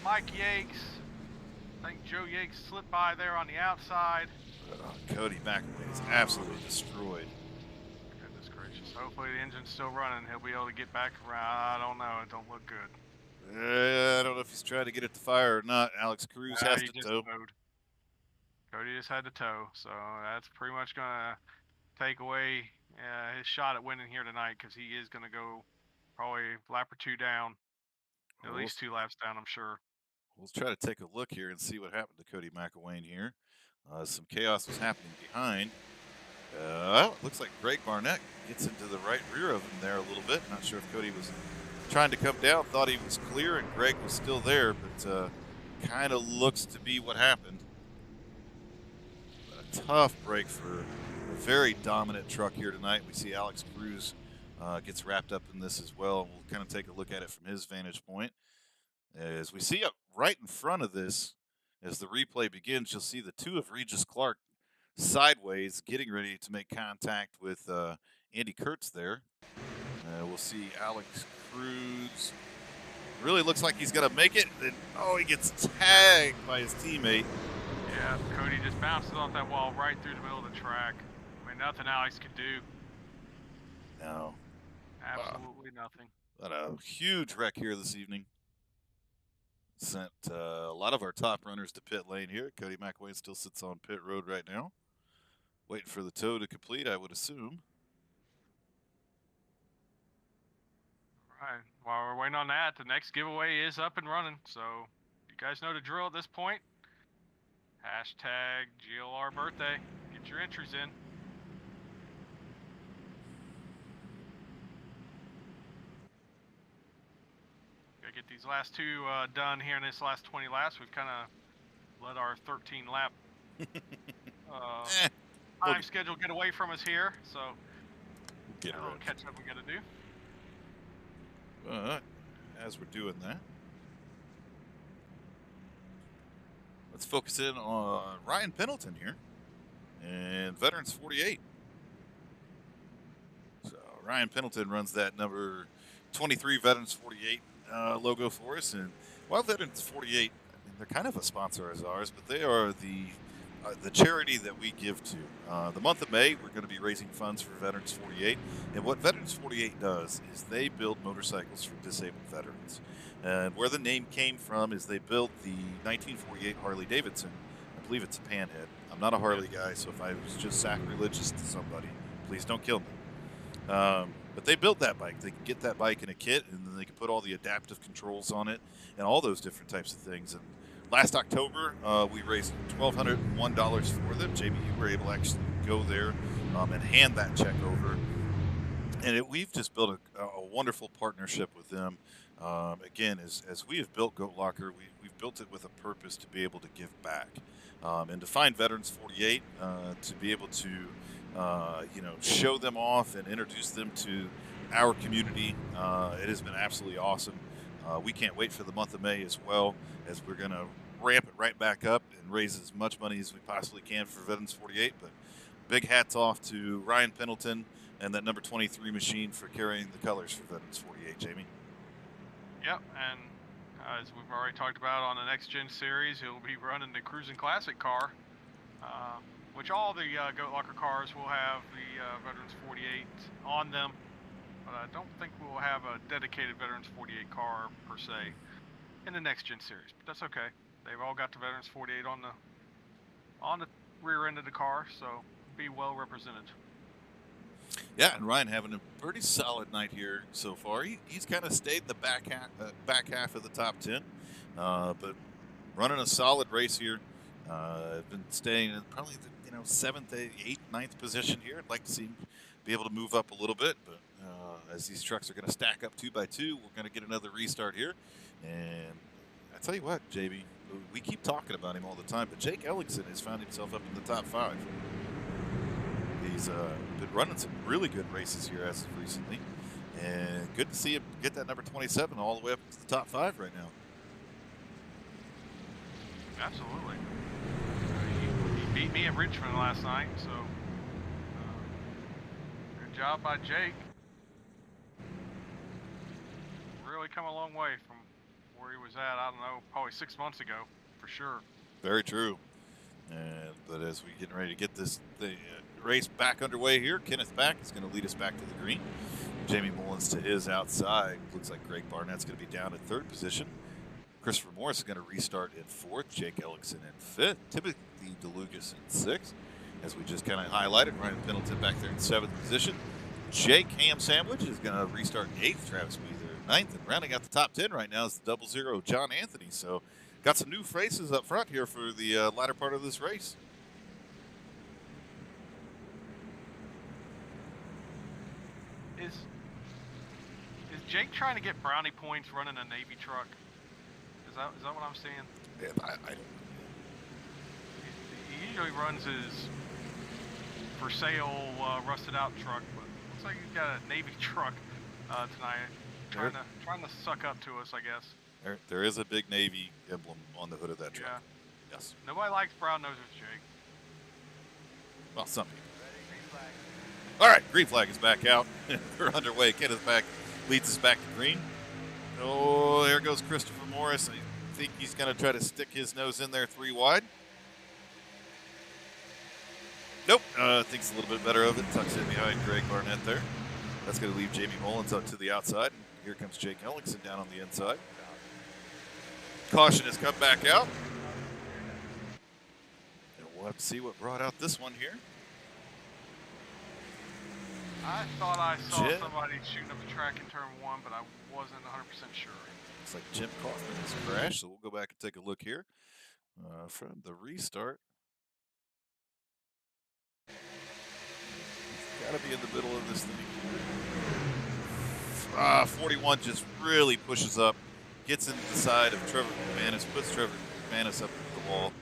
Mike Yakes. I think Joe Yakes slipped by there on the outside. Cody McElwain is absolutely destroyed. Goodness gracious. Hopefully the engine's still running. He'll be able to get back around. I don't know. It don't look good. I don't know if he's trying to get it to fire or not. Alex Cruz has to tow. Cody just had to tow. So that's pretty much going to take away his shot at winning here tonight, because he is going to go probably a lap or 2 down. At least 2 laps down, I'm sure. Let's try to take a look here and see what happened to Cody McElwain here. Some chaos was happening behind. It looks like Greg Barnett gets into the right rear of him there a little bit. Not sure if Cody was trying to come down, thought he was clear, and Greg was still there, but kind of looks to be what happened. A tough break for a very dominant truck here tonight. We see Alex Cruz gets wrapped up in this as well. We'll kind of take a look at it from his vantage point. As we see up right in front of this, as the replay begins, you'll see the 2 of Regis Clark sideways getting ready to make contact with Andy Kurtz there. We'll see Alex Cruz. Really looks like he's going to make it. And, he gets tagged by his teammate. Yeah, Cody just bounces off that wall right through the middle of the track. I mean, nothing Alex could do. No. Absolutely nothing. But a huge wreck here this evening. Sent a lot of our top runners to pit lane here. Cody McElwain still sits on pit road right now, waiting for the tow to complete, I would assume. Right. While we're waiting on that, the next giveaway is up and running. So you guys know the drill at this point. Hashtag GLR birthday. Get your entries in. Gotta get these last 2 done here in this last 20 laps. We've kind of let our 13 lap time schedule get away from us here. So Get a little catch up we got to do. As we're doing that, let's focus in on Ryan Pendleton here and Veterans 48. So Ryan Pendleton runs that number 23 Veterans 48 logo for us, and while Veterans 48, they're kind of a sponsor as ours, but they are the charity that we give to. The month of May, we're going to be raising funds for Veterans 48, and what Veterans 48 does is they build motorcycles for disabled veterans. And where the name came from is they built the 1948 Harley Davidson. I believe it's a Panhead. I'm not a Yes. Harley guy, so if I was just sacrilegious to somebody, please don't kill me. But they built that bike. They can get that bike in a kit, and then they can put all the adaptive controls on it and all those different types of things. And last October, we raised $1,201 for them. Jamie, you were able to actually go there and hand that check over. And we've just built a wonderful partnership with them. Again, as we have built Goat Locker, we've built it with a purpose to be able to give back. And to find Veterans 48, to be able to show them off and introduce them to our community. It has been absolutely awesome. We can't wait for the month of May as well, as we're going to ramp it right back up and raise as much money as we possibly can for Veterans 48. But big hats off to Ryan Pendleton and that number 23 machine for carrying the colors for Veterans 48, Jamie. Yep, and as we've already talked about on the Next Gen series, he'll be running the Cruising Classic car, which all the Goat Locker cars will have the Veterans 48 on them, but I don't think we'll have a dedicated Veterans 48 car per se in the Next Gen series. But that's okay. They've all got the Veterans 48 on the rear end of the car, so be well represented. Yeah, and Ryan having a pretty solid night here so far. He's kind of stayed in the back half of the top 10, but running a solid race here. Been staying in probably the 7th, 8th, 9th position here. I'd like to see him be able to move up a little bit, but as these trucks are going to stack up 2 by 2, we're going to get another restart here. And I tell you what, JB, we keep talking about him all the time, but Jake Ellingson has found himself up in the top 5. He's been running some really good races here as of recently, and good to see him get that number 27 all the way up to the top 5 right now. Absolutely. He beat me at Richmond last night, so good job by Jake. Really come a long way from where he was at, I don't know, probably 6 months ago, for sure. Very true. But as we get ready to get the race back underway here, Kenneth Back is going to lead us back to the green. Jamie Mullins to his outside. Looks like Greg Barnett's going to be down in 3rd position. Christopher Morris is going to restart in 4th. Jake Ellingson in 5th. Timothy DeLucas in 6th. As we just kind of highlighted, Ryan Pendleton back there in 7th position. Jake Ham Sandwich is going to restart in 8th. Travis Weather 9th. And rounding out the top 10 right now is the 00 John Anthony. So got some new faces up front here for the latter part of this race. Is Jake trying to get brownie points running a Navy truck? Is that what I'm seeing? Yeah, I don't know. He usually runs his for sale rusted out truck, but looks like he's got a Navy truck tonight, trying to suck up to us, I guess. There is a big Navy emblem on the hood of that truck. Yeah. Yes. Nobody likes brown noses, Jake. Well, some people. All right, green flag is back out. We're underway. Kenneth Back leads us back to green. Oh, there goes Christopher Morris. I think he's going to try to stick his nose in there 3 wide. Nope. Thinks a little bit better of it. Tucks in behind Greg Barnett there. That's going to leave Jamie Mullins out to the outside. Here comes Jake Ellingson down on the inside. Caution has come back out. And we'll have to see what brought out this one here. I thought I saw somebody shooting up the track in turn 1, but I wasn't 100% sure. Looks like Jim Kaufman has crashed, so we'll go back and take a look here from the restart. Got to be in the middle of this thing. 41 just really pushes up, gets into the side of Trevor McManus, puts Trevor McManus up into the wall,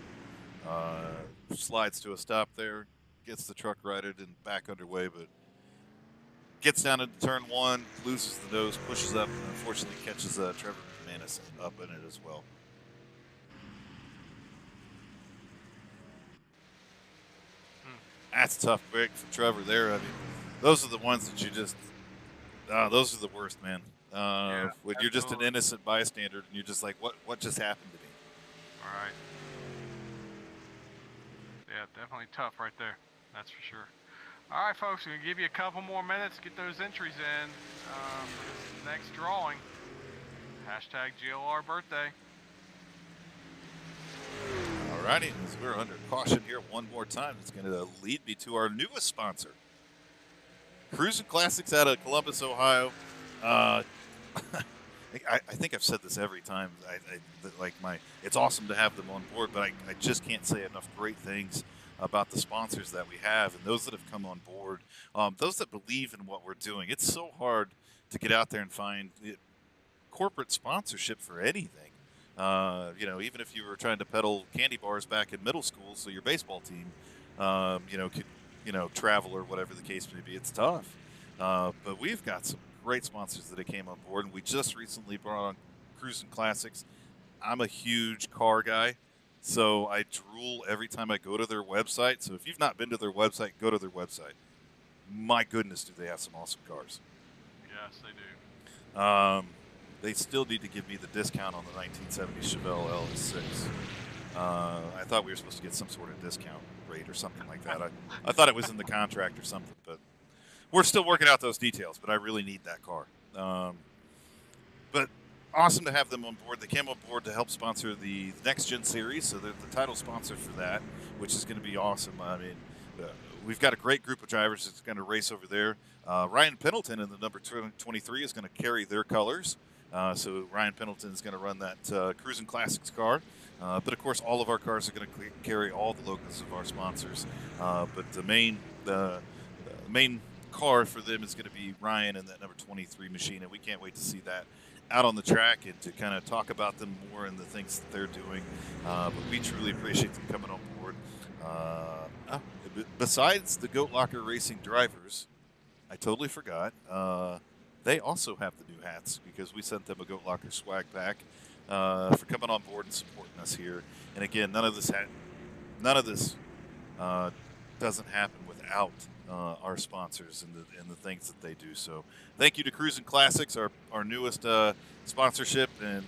slides to a stop there, gets the truck righted and back underway, but gets down into turn 1, loses the nose, pushes up, and unfortunately catches Trevor McManus up in it as well. That's a tough break for Trevor there. I mean, those are the ones that you just, those are the worst, man. When you're just an innocent bystander and you're just like, what just happened to me? right. Yeah, definitely tough right there. That's for sure. All right, folks, we're going to give you a couple more minutes to get those entries in for this next drawing. Hashtag GLR birthday. Alrighty, as we're under caution here one more time, it's going to lead me to our newest sponsor, Cruising Classics out of Columbus, Ohio. I think I've said this every time. It's awesome to have them on board, but I just can't say enough great things about the sponsors that we have and those that have come on board, those that believe in what we're doing. It's so hard to get out there and find corporate sponsorship for anything. Even if you were trying to peddle candy bars back in middle school, so your baseball team, could, travel or whatever the case may be, it's tough. But we've got some great sponsors that came on board, and we just recently brought on Cruising Classics. I'm a huge car guy, so I drool every time I go to their website. So if you've not been to their website, go to their website. My goodness, do they have some awesome cars. Yes, they do. They still need to give me the discount on the 1970 Chevelle LS6. I thought we were supposed to get some sort of discount rate or something like that. I thought it was in the contract or something, but we're still working out those details. But I really need that car. But awesome to have them on board. They came on board to help sponsor the Next Gen Series, so they're the title sponsor for that, which is going to be awesome. I mean, we've got a great group of drivers that's going to race over there. Ryan Pendleton in the number 23 is going to carry their colors. So Ryan Pendleton is going to run that Cruising Classics car. But of course, all of our cars are going to carry all the logos of our sponsors. But the main car for them is going to be Ryan and that number 23 machine, and we can't wait to see that out on the track and to kind of talk about them more and the things that they're doing. But we truly appreciate them coming on board. Besides the Goat Locker Racing drivers, I totally forgot. They also have the new hats because we sent them a Goat Locker swag pack for coming on board and supporting us here. And again, none of this doesn't happen without our sponsors and the things that they do. So thank you to Cruising Classics, our newest sponsorship, and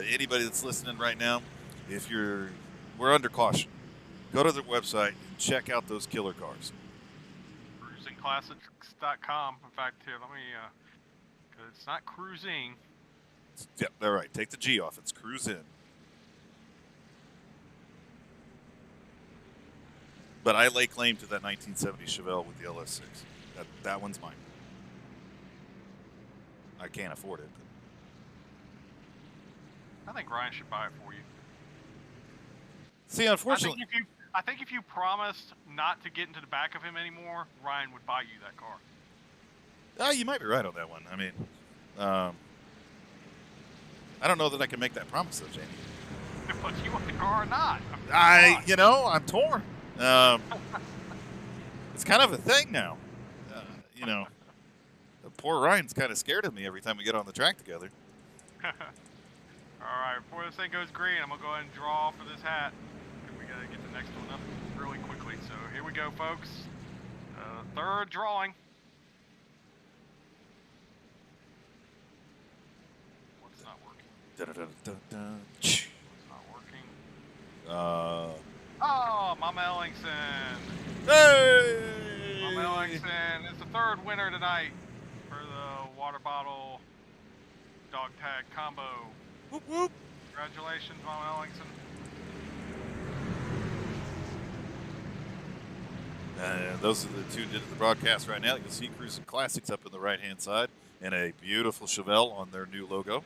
anybody that's listening right now, we're under caution. Go to their website and check out those killer cars. CruisingClassics.com. In fact, here, let me. It's not cruising. Yep, all right. Take the G off. It's cruise in. But I lay claim to that 1970 Chevelle with the LS6. That one's mine. I can't afford it. I think Ryan should buy it for you. See, unfortunately, I think if you promised not to get into the back of him anymore, Ryan would buy you that car. You might be right on that one. I mean, I don't know that I can make that promise, though, Jamie. But you want the car or not? I'm torn. It's kind of a thing now. Poor Ryan's kind of scared of me every time we get on the track together. All right, before this thing goes green, I'm going to go ahead and draw for this hat. We got to get the next one up really quickly. So here we go, folks. Third drawing. What's not working? What's not working? Oh, Mama Ellingson. Hey! Mama Ellingson is the third winner tonight for the water bottle dog tag combo. Whoop, whoop. Congratulations, Mama Ellingson. Those are the two did the broadcast right now. You can see Cruising Classics up in the right-hand side and a beautiful Chevelle on their new logo.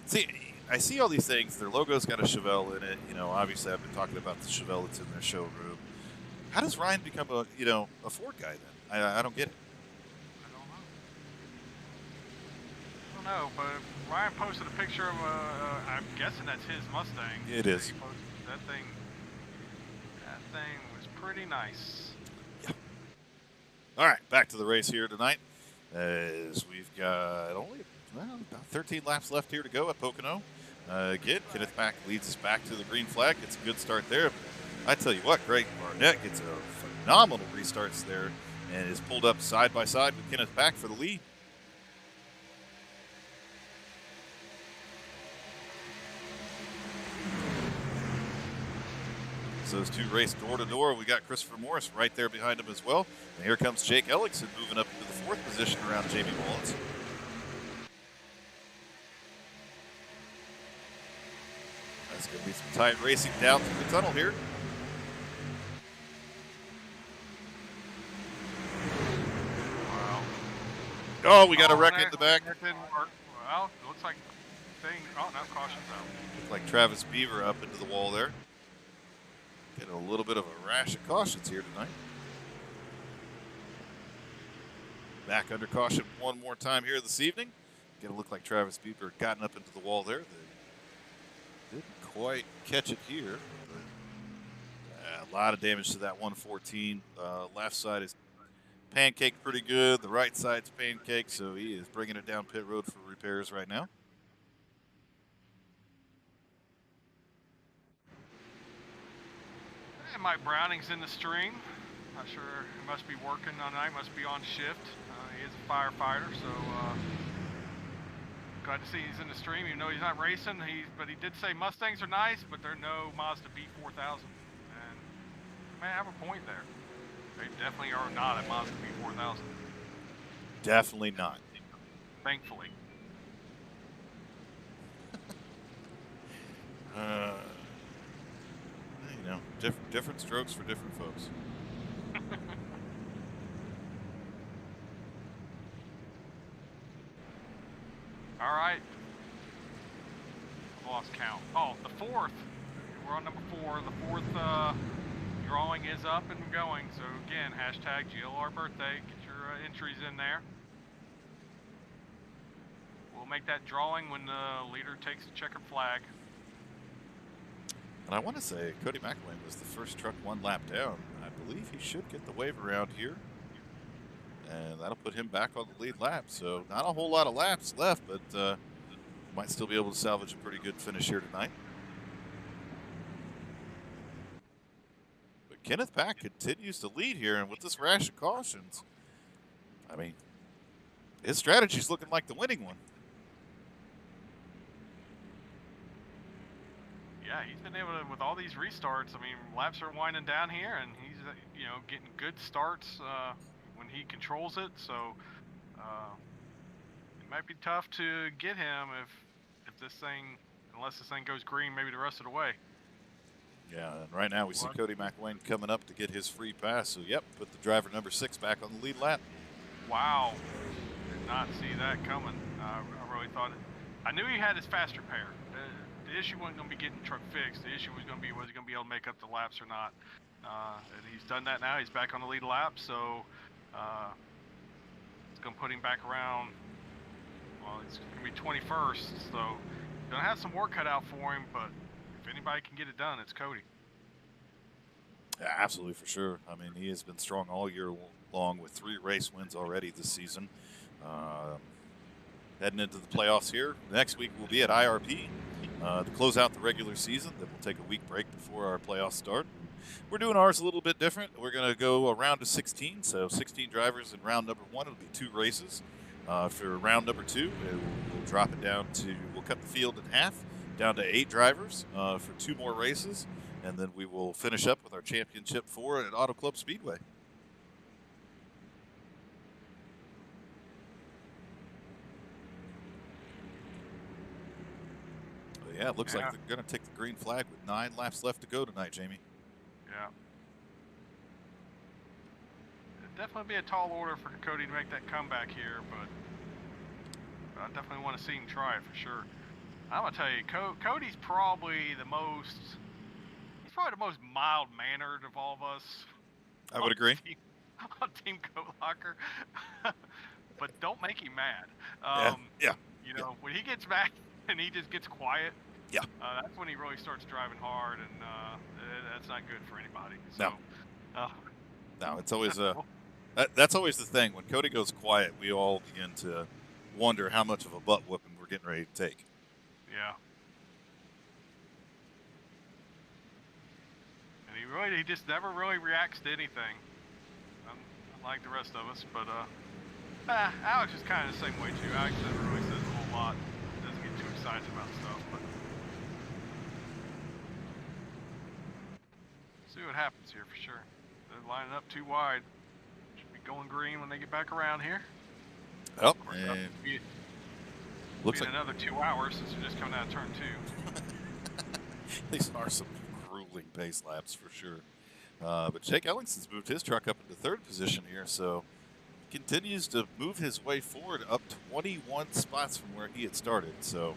See, I see all these things. Their logo's got a Chevelle in it. Obviously I've been talking about the Chevelle that's in their showroom. How does Ryan become a Ford guy then? I don't get it. I don't know, but Ryan posted a picture of I'm guessing that's his Mustang. It is. That thing was pretty nice. Yeah. All right, back to the race here tonight. As we've got only about 13 laps left here to go at Pocono. Again, Kenneth Pack leads us back to the green flag. It's a good start there. I tell you what, Greg Barnett gets a phenomenal restarts there and is pulled up side by side with Kenneth Pack for the lead. As those two race door to door, we got Christopher Morris right there behind him as well. And here comes Jake Ellickson moving up into the fourth position around Jamie Mullins. That's going to be some tight racing down through the tunnel here. Wow. Oh, we got a wreck in the back. That didn't work. Well, it looks like oh, no, caution's out. Looks like Travis Beaver up into the wall there. Getting a little bit of a rash of cautions here tonight. Back under caution one more time here this evening. Gonna look like Travis Beaver had gotten up into the wall there. They didn't quite catch it here. But, a lot of damage to that 114. Left side is pancaked pretty good. The right side's pancaked, so he is bringing it down pit road for repairs right now. And Mike Browning's in the stream. Not sure, he must be working tonight, must be on shift. He is a firefighter, so glad to see he's in the stream. Even though he's not racing, but he did say Mustangs are nice, but they're no Mazda B4000. And he may have a point there. They definitely are not a Mazda B4000. Definitely not. Thankfully. You know, different strokes for different folks. All right. I've lost count. Oh, the fourth. We're on number 4. The fourth drawing is up and going. So again, hashtag GLR birthday. Get your entries in there. We'll make that drawing when the leader takes the checkered flag. And I want to say Cody McElwain was the first truck one lap down. I believe he should get the wave around here. And that'll put him back on the lead lap. So not a whole lot of laps left, but might still be able to salvage a pretty good finish here tonight. But Kenneth Pack continues to lead here, and with this rash of cautions, I mean, his strategy's looking like the winning one. Yeah, he's been able to, with all these restarts, I mean, laps are winding down here, and he's, you know, getting good starts when he controls it, so it might be tough to get him if this thing, unless this thing goes green maybe the rest of the way. Yeah, and right now we see Cody McElwain coming up to get his free pass, so yep, put the driver number 6 back on the lead lap. Wow, did not see that coming. I really thought I knew he had his faster pair. The issue wasn't going to be getting the truck fixed. The issue was going to be, was he going to be able to make up the laps or not? And he's done that now. He's back on the lead lap, so it's going to put him back around, well, it's going to be 21st, so going to have some work cut out for him, but if anybody can get it done, it's Cody. Yeah, absolutely, for sure. I mean, he has been strong all year long with 3 race wins already this season. Heading into the playoffs here. Next week we'll be at IRP to close out the regular season. Then we'll take a week break before our playoffs start. We're doing ours a little bit different. We're going to go around to 16. So 16 drivers in round number 1. It'll be 2 races. For round number 2, we'll drop it down to, we'll cut the field in half, down to 8 drivers for 2 more races. And then we will finish up with our championship 4 at Auto Club Speedway. Yeah, it looks like they're going to take the green flag with 9 laps left to go tonight, Jamie. Yeah. It'd definitely be a tall order for Cody to make that comeback here, but I definitely want to see him try it for sure. I'm going to tell you, Cody's probably the most, he's probably the most mild-mannered of all of us. I would agree. On Team Goat Locker. But don't make him mad. Yeah. You know, when he gets back and he just gets quiet, yeah, that's when he really starts driving hard, and that's not good for anybody. So, no, it's always that's always the thing. When Cody goes quiet, we all begin to wonder how much of a butt whooping we're getting ready to take. Yeah. And he just never really reacts to anything, unlike the rest of us. But Alex is kind of the same way too. Alex never really says a whole lot. Doesn't get too excited about stuff, but. see what happens here for sure. They're lining up too wide. Should be going green when they get back around here. Oh, Of course, and be looks in like another 2 hours since we're just coming out of turn 2. these are some grueling pace laps for sure. But Jake Ellingson's moved his truck up into third position here, so continues to move his way forward up 21 spots from where he had started. So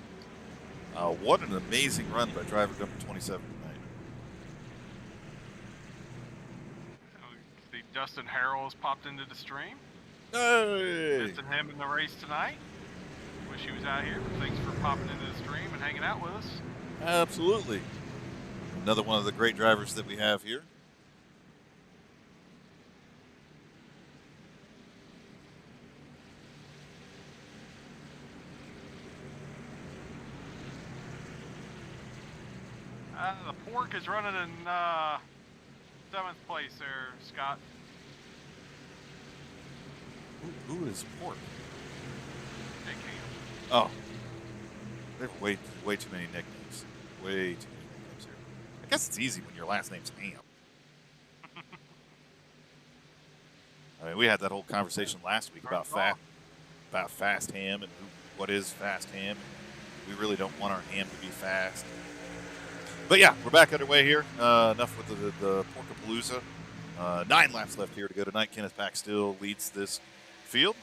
what an amazing run by driver number 27 tonight. See Dustin Harrell's popped into the stream. Hey! Missing him in the race tonight. Wish he was out here. Thanks for popping into the stream and hanging out with us. Absolutely. Another one of the great drivers that we have here. The Pork is running in 7th place there, Scott. Who is Pork? Nick Ham. Oh, there are way too many nicknames. Way too many nicknames here. I guess it's easy when your last name's Ham. I mean, we had that whole conversation last week about fast ham and what is fast ham. We really don't want our ham to be fast. But yeah, we're back underway here. Enough with the Porkapalooza. 9 laps left here to go tonight. Kenneth Pack still leads this field.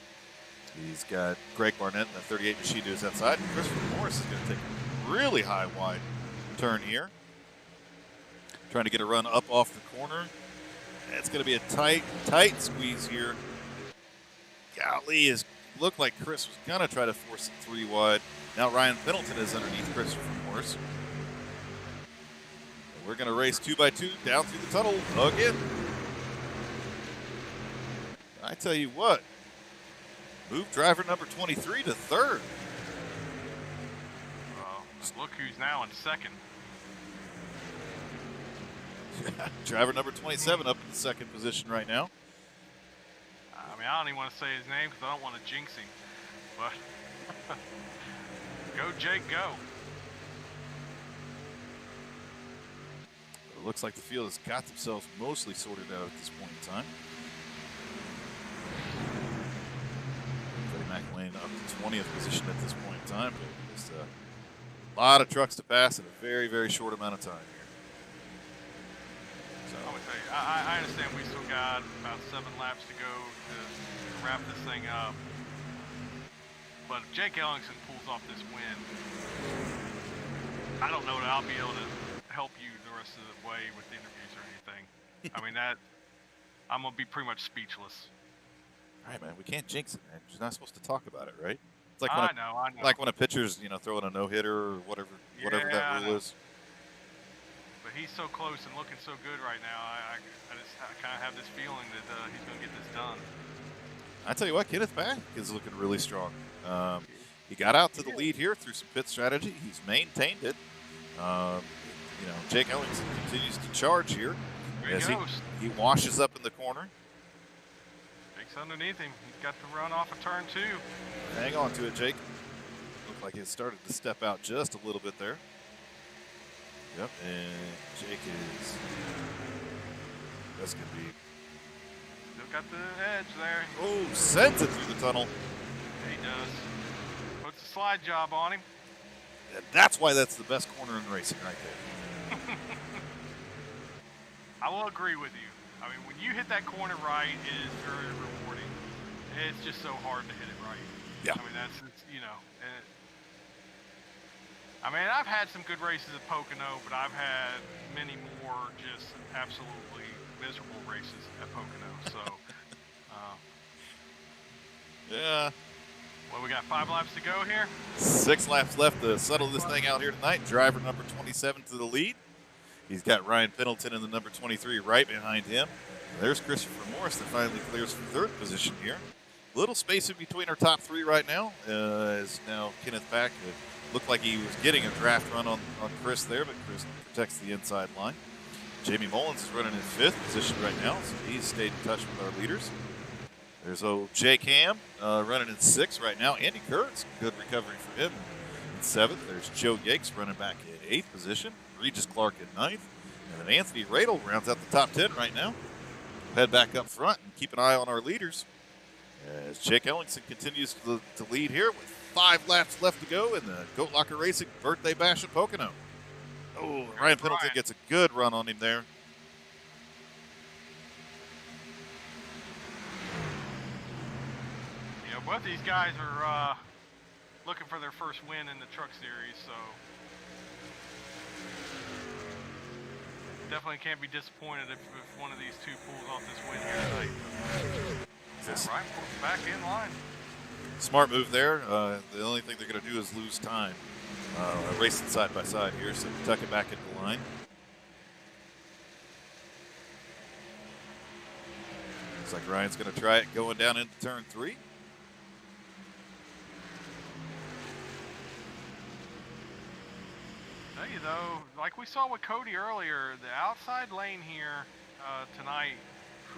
He's got Greg Barnett and the 38 machine to his outside. And Christopher Morris is going to take a really high wide turn here. Trying to get a run up off the corner. It's going to be a tight squeeze here. Golly, looked like Chris was going to try to force it 3 wide. Now Ryan Pendleton is underneath Christopher Morris. We're going to race 2 by 2 down through the tunnel again. I tell you what, move driver number 23 to third. Look who's now in 2nd. Driver number 27 up in the 2nd position right now. I mean, I don't even want to say his name because I don't want to jinx him. But go, Jake, go. It looks like the field has got themselves mostly sorted out at this point in time. Freddie McElwain up to 20th position at this point in time, but just a lot of trucks to pass in a very, very short amount of time here. So I would tell you, I understand we still got about 7 laps to go to wrap this thing up. But if Jake Ellingson pulls off this win, I don't know that I'll be able to help you the rest of the way with the interviews or anything. I mean, I'm going to be pretty much speechless. All right, man, we can't jinx it, man. You're not supposed to talk about it, right? It's like I know. Like when a pitcher's, throwing a no-hitter or whatever that rule is. But he's so close and looking so good right now. I kind of have this feeling that he's going to get this done. I tell you what, Kenneth Pack is looking really strong. He got out to the lead here through some pit strategy. He's maintained it. Jake Ellingson continues to charge here as he washes up in the corner. Jake's underneath him. He's got to run off a turn 2. Hang on to it, Jake. Looked like it started to step out just a little bit there. Yep, and Jake that's going to be... Still got the edge there. Oh, sends it through the tunnel. He does. Puts a slide job on him. And that's why that's the best corner in racing right there. I will agree with you. I mean, when you hit that corner right, it is very rewarding. It's just so hard to hit it right. Yeah. I mean, I mean, I've had some good races at Pocono, but I've had many more just absolutely miserable races at Pocono. So, yeah. Well, we got 5 laps to go here. 6 laps left to settle this thing out here tonight. Driver number 27 to the lead. He's got Ryan Pendleton in the number 23 right behind him. There's Christopher Morris that finally clears for 3rd position here. Little space in between our top 3 right now. As now Kenneth Pack looked like he was getting a draft run on Chris there, but Chris protects the inside line. Jamie Mullins is running in 5th position right now, so he's stayed in touch with our leaders. There's Jake Ham running in 6th right now. Andy Kurtz, good recovery for him in 7th. There's Joe Yakes running back in 8th position. Regis Clark in 9th. And then Anthony Radel rounds out the top 10 right now. Head back up front and keep an eye on our leaders as Jake Ellingson continues to lead here with 5 laps left to go in the Goat Locker Racing Birthday Bash at Pocono. Oh, Ryan Pendleton gets a good run on him there. You know, both these guys are looking for their first win in the Truck Series, so definitely can't be disappointed if one of these two pulls off this win here tonight. Yeah, Ryan pulls back in line. Smart move there. The only thing they're going to do is lose time. Racing side by side here, so tuck it back into the line. Looks like Ryan's going to try it going down into turn 3. Tell you though, like we saw with Cody earlier, the outside lane here tonight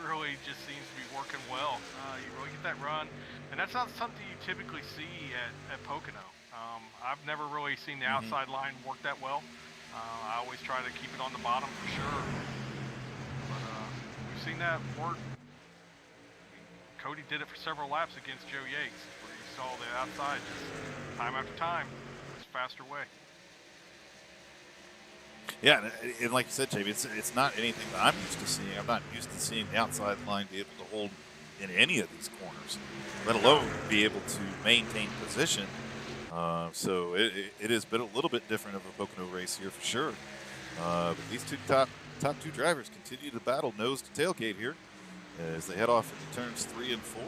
really just seems to be working well. You really get that run, and that's not something you typically see at Pocono. I've never really seen the outside line work that well. I always try to keep it on the bottom for sure, but we've seen that work. Cody did it for several laps against Joe Yates, where you saw the outside just time after time, just faster way. Yeah, and like you said, Jamie, it's not anything that I'm used to seeing. I'm not used to seeing the outside line be able to hold in any of these corners, let alone be able to maintain position. So it has been a little bit different of a Pocono race here for sure. But these top two drivers continue to battle nose to tailgate here as they head off into turns 3 and 4.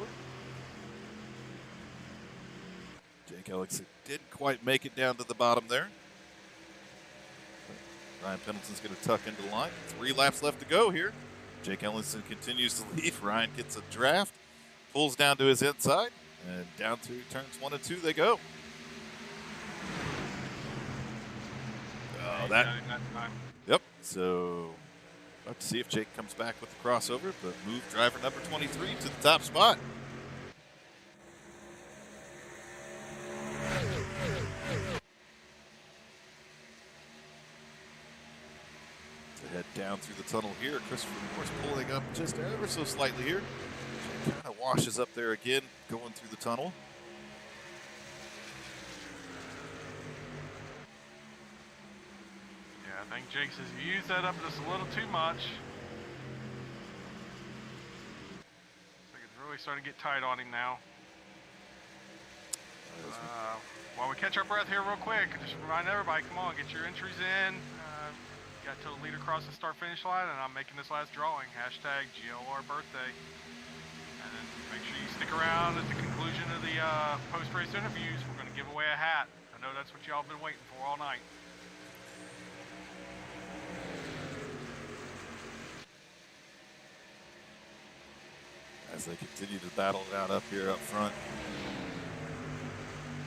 Jake Ellingson didn't quite make it down to the bottom there. Ryan Pendleton's going to tuck into the line. 3 laps left to go here. Jake Ellingson continues to lead. Ryan gets a draft, pulls down to his inside, and down through turns 1 and 2 they go. Yep. So, about to see if Jake comes back with the crossover, but move driver number 23 to the top spot. Head down through the tunnel here. Christopher Morris pulling up just ever so slightly here. Kind of washes up there again, going through the tunnel. Yeah, I think Jake says you used that up just a little too much. Looks like it's really starting to get tight on him now. While we catch our breath here real quick, just remind everybody, come on, get your entries in. Got till the leader crosses start-finish line, and I'm making this last drawing. Hashtag GLR birthday. And then make sure you stick around at the conclusion of the post-race interviews. We're going to give away a hat. I know that's what y'all been waiting for all night. As they continue to battle it out up here up front.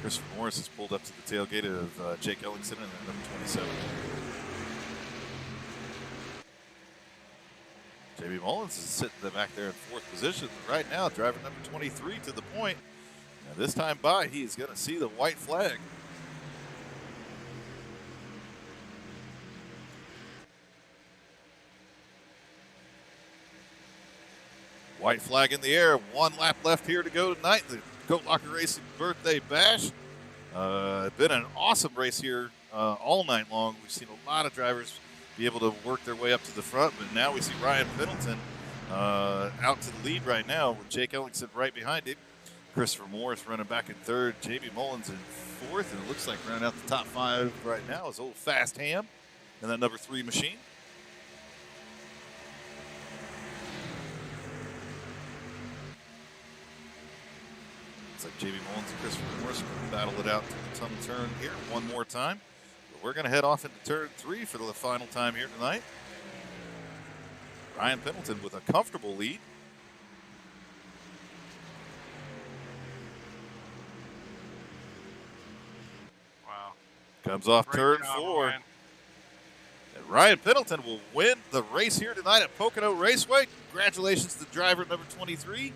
Christopher Morris has pulled up to the tailgate of Jake Ellingson and number 27. Jamie Mullins is sitting back there in 4th position. Right now, driver number 23 to the point. Now this time by, he's going to see the white flag. White flag in the air. 1 lap left here to go tonight. The Goat Locker Racing Birthday Bash. Been an awesome race here all night long. We've seen a lot of drivers be able to work their way up to the front, but now we see Ryan Pendleton out to the lead right now with Jake Ellingson right behind him. Christopher Morris running back in 3rd, Jamie Mullins in 4th, and it looks like running out the top 5 right now is old Fast Ham and that number 3 machine. Looks like Jamie Mullins and Christopher Morris battle it out to the tunnel turn here one more time. We're going to head off into turn 3 for the final time here tonight. Ryan Pendleton with a comfortable lead. Wow. Comes off turn 4. Ryan. And Ryan Pendleton will win the race here tonight at Pocono Raceway. Congratulations to driver number 23.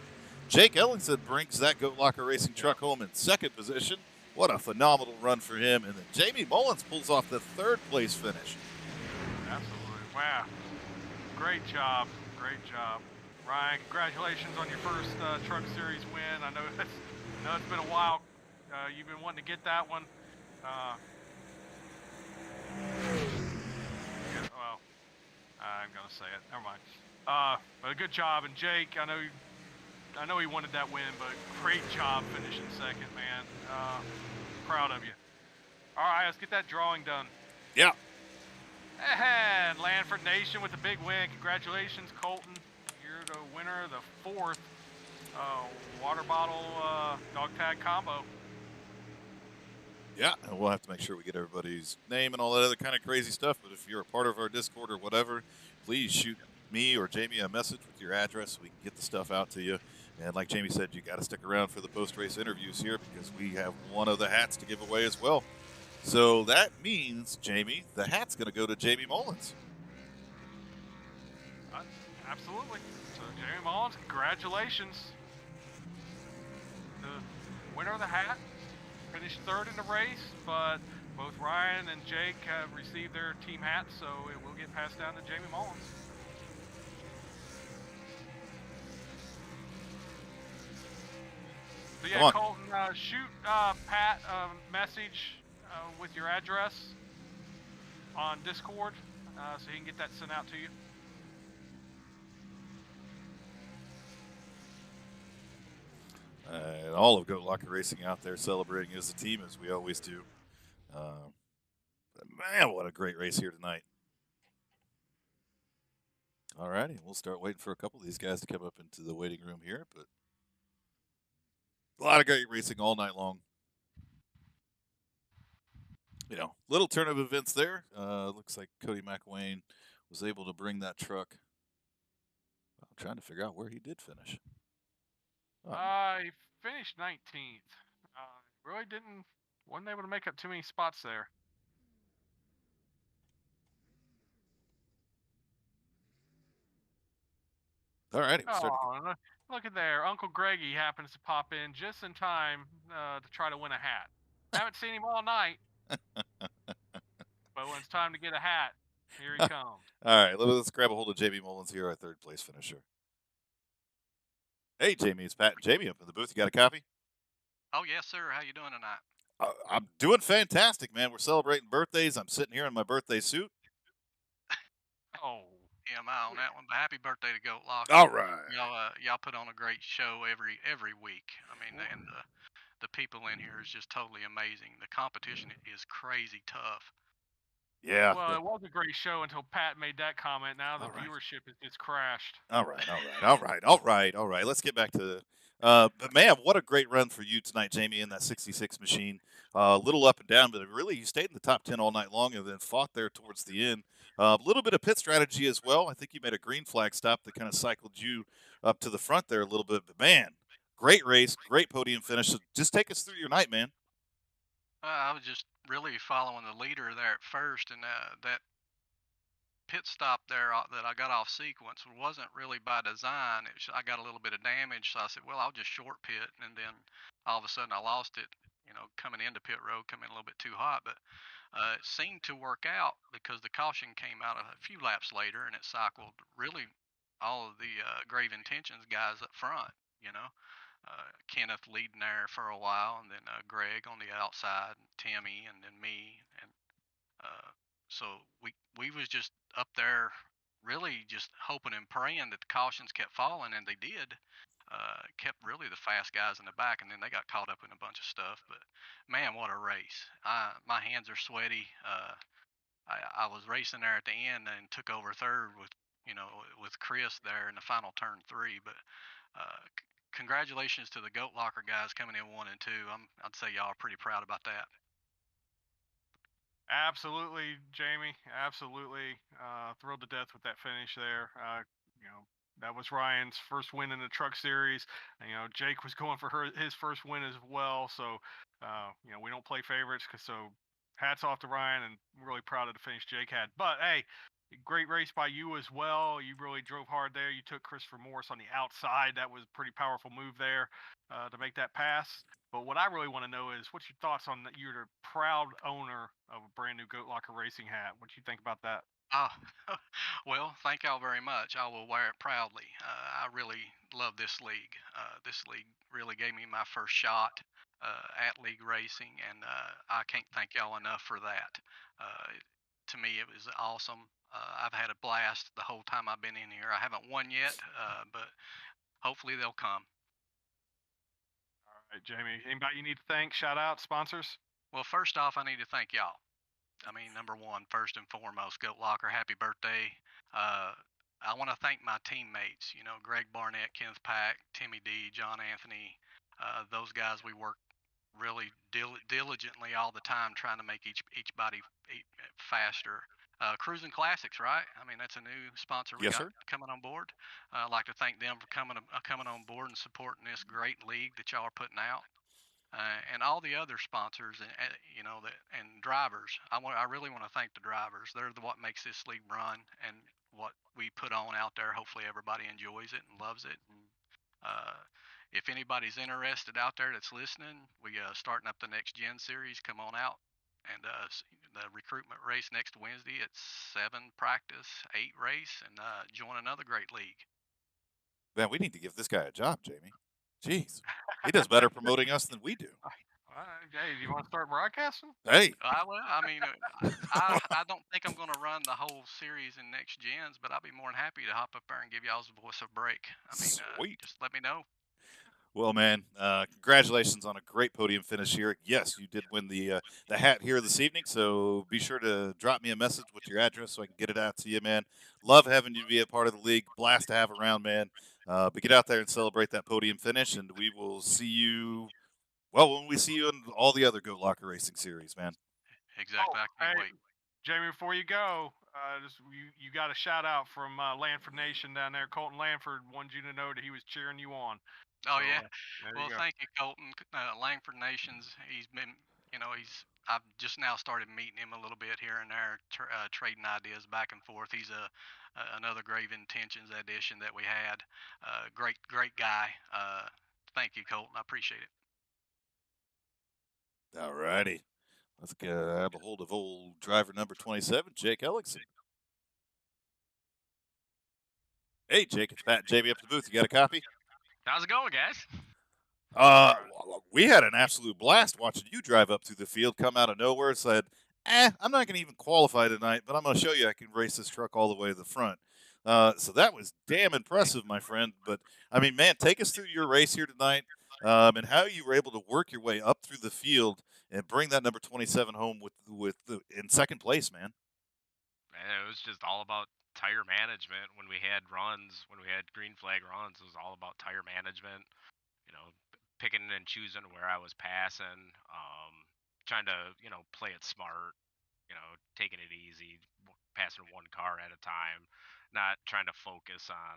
Jake Ellingson brings that Goat Locker Racing truck home in 2nd position. What a phenomenal run for him. And then Jamie Mullins pulls off the 3rd place finish. Absolutely. Wow, great job, great job, Ryan. Congratulations on your first Truck Series win. I know it's been a while. You've been wanting to get that one. Uh, well, I'm gonna say it. Never mind. But a good job, and Jake. I know he wanted that win, but great job finishing second, man. Proud of you. All right, let's get that drawing done. Yeah. And Lanford Nation with the big win. Congratulations, Colton. You're the winner of the fourth uh, water bottle dog tag combo. Yeah, and we'll have to make sure we get everybody's name and all that other kind of crazy stuff. But if you're a part of our Discord or whatever, please shoot me or Jamie a message with your address so we can get the stuff out to you. And like Jamie said, you got to stick around for the post race interviews here because we have one of the hats to give away as well. So that means, Jamie, the hat's going to go to Jamie Mullins. Uh, Absolutely. So, Jamie Mullins, congratulations. The winner of the hat finished third in the race, but both Ryan and Jake have received their team hats, so it will get passed down to Jamie Mullins. So Come yeah, on. Colton, shoot Pat a message with your address on Discord so he can get that sent out to you. And all of Goat Locker Racing out there celebrating as a team, as we always do. Uh, man, what a great race here tonight. All righty, we'll start waiting for a couple of these guys to come up into the waiting room here, but a lot of great racing all night long. Little turn of events there. Looks like Cody McElwain was able to bring that truck. I'm trying to figure out where he did finish. Oh, He finished 19th. Really wasn't able to make up too many spots there. all righty, we'll start. Oh, look at there. Uncle Greggy happens to pop in just in time to try to win a hat. Haven't seen him all night, but when it's time to get a hat, here he comes. All right, let's grab a hold of Jamie Mullins here, our third place finisher. Hey, Jamie, it's Pat and Jamie up in the booth. You got a copy? Oh, yes, sir. How you doing tonight? I'm doing fantastic, man. We're celebrating birthdays. I'm sitting here in my birthday suit. Oh, TMI on that one. But happy birthday to Goat Locker. All right. Y'all put on a great show every week. I mean, well, and the people in here is just totally amazing. The competition is crazy tough. Yeah. well, it was a great show until Pat made that comment. Now the All right. viewership has just crashed. All right. All right. All right. All right. All right. Let's get back to. But man, what a great run for you tonight, Jamie, in that '66 machine. A little up and down, but really you stayed in the top 10 all night long, and then fought there towards the end. A little bit of pit strategy as well. I think you made a green flag stop that kind of cycled you up to the front there a little bit. But man, great race, great podium finish. So just take us through your night, man. I was just really following the leader there at first, and that pit stop there that I got off sequence wasn't really by design. I got a little bit of damage, so I said, well, I'll just short pit, and then all of a sudden I lost it. Coming into pit road, coming a little bit too hot, but it seemed to work out because the caution came out a few laps later, and it cycled really all of the Grave Intentions guys up front. You know, Kenneth leading there for a while, and then Greg on the outside, and Timmy, and then me, and uh, so we was just up there, really just hoping and praying that the cautions kept falling, and they did. Kept really the fast guys in the back, and then they got caught up in a bunch of stuff. But man, what a race! My hands are sweaty. I was racing there at the end and took over third with Chris there in the final turn three. But congratulations to the Goat Locker guys coming in one and two. I'd say y'all are pretty proud about that. Absolutely, Jamie. Absolutely. Thrilled to death with that finish there. That was Ryan's first win in the Truck Series. Jake was going for his first win as well. So, we don't play favorites. So, hats off to Ryan, and I'm really proud of the finish Jake had. But hey, great race by you as well. You really drove hard there. You took Christopher Morris on the outside. That was a pretty powerful move there to make that pass. But what I really want to know is what's your thoughts on that? You're the proud owner of a brand new Goat Locker Racing hat. What do you think about that? Oh, well, thank y'all very much. I will wear it proudly. I really love this league. This league really gave me my first shot at league racing, and I can't thank y'all enough for that. To me, it was awesome. I've had a blast the whole time I've been in here. I haven't won yet, but hopefully they'll come. All right, Jamie. Anybody you need to thank? Shout out sponsors. Well, first off, I need to thank y'all. I mean, number one, first and foremost, Goat Locker, happy birthday. Uh, I want to thank my teammates, Greg Barnett, Kenneth Pack, Timmy D, John Anthony. Those guys we work really diligently all the time trying to make each body faster. Cruising Classics, right? I mean, that's a new sponsor we Yes, got sir. coming on board. I'd like to thank them for coming on board and supporting this great league that y'all are putting out and all the other sponsors and and drivers. I really want to thank the drivers. They're what makes this league run and what we put on out there. Hopefully everybody enjoys it and loves it. And uh, if anybody's interested out there that's listening, we starting up the next gen series. Come on out. And the recruitment race next Wednesday at 7 practice, 8 race, and join another great league. Man, we need to give this guy a job, Jamie. Jeez, he does better promoting us than we do. Hey, do you want to start broadcasting? Hey, I mean, I don't think I'm going to run the whole series in next gens, but I'll be more than happy to hop up there and give y'all's voice a break. I mean, sweet. just let me know. Well, man, congratulations on a great podium finish here. Yes, you did win the hat here this evening. So be sure to drop me a message with your address so I can get it out to you, man. Love having you be a part of the league. Blast to have around, man. But get out there and celebrate that podium finish, and we will see you. Well, when we see you in all the other Goat Locker Racing series, man. Oh, Exactly. I can't hey, wait. Jamie, before you go, you got a shout out from Lanford Nation down there. Colton Lanford wanted you to know that he was cheering you on. Oh So yeah. there you Well, go. thank you, Colton. Langford Nations. He's been, I've just now started meeting him a little bit here and there, trading ideas back and forth. He's another Grave Intentions addition that we had. Great guy. Thank you, Colton. I appreciate it. All righty. Let's grab a hold of old driver number 27, Jake Ellickson. Hey, Jake, it's Pat and Jamie up the booth. You got a copy? How's it going, guys? Uh, All right. we had an absolute blast watching you drive up through the field, come out of nowhere, and said, I'm not going to even qualify tonight, but I'm going to show you I can race this truck all the way to the front. So that was damn impressive, my friend. But, I mean, man, take us through your race here tonight and how you were able to work your way up through the field and bring that number 27 home in second place, man. Man, it was just all about tire management when we had runs, when we had green flag runs. It was all about tire management, picking and choosing where I was passing, trying to, play it smart, taking it easy, passing one car at a time, not trying to focus on,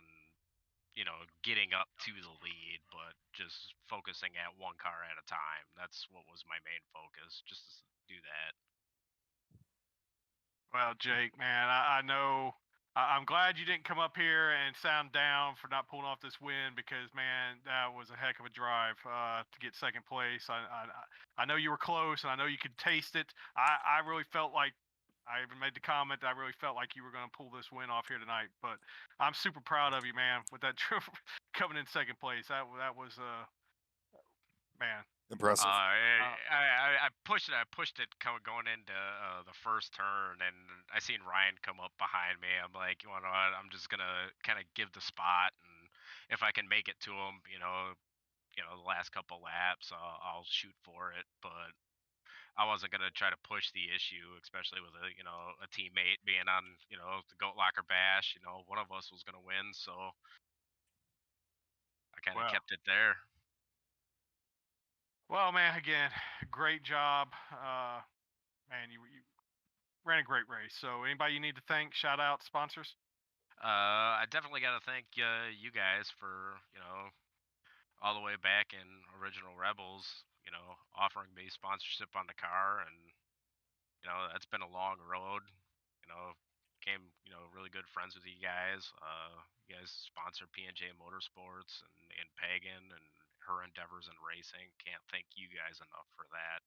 getting up to the lead, but just focusing at one car at a time. That's what was my main focus, just to do that. Well, Jake, man, I know. I'm glad you didn't come up here and sound down for not pulling off this win because, man, that was a heck of a drive to get second place. I know you were close, and I know you could taste it. I really felt like I even made the comment that I really felt like you were going to pull this win off here tonight. But I'm super proud of you, man, with that trip coming in second place. That was man. Impressive. I pushed it. I pushed it going into the first turn, and I seen Ryan come up behind me. I'm like, you know what? I'm just gonna kind of give the spot, and if I can make it to him, the last couple laps, I'll shoot for it. But I wasn't gonna try to push the issue, especially with a teammate being on the Goat Locker Bash. One of us was gonna win, so I kind of Well, kept it there. well, man. Again, great job, man. You ran a great race. So, anybody you need to thank, shout out sponsors. I definitely got to thank you guys for all the way back in original Rebels, offering me sponsorship on the car, and that's been a long road. You know, Became really good friends with you guys. You guys sponsor P&J Motorsports and Pagan and her endeavors in racing. Can't thank you guys enough for that.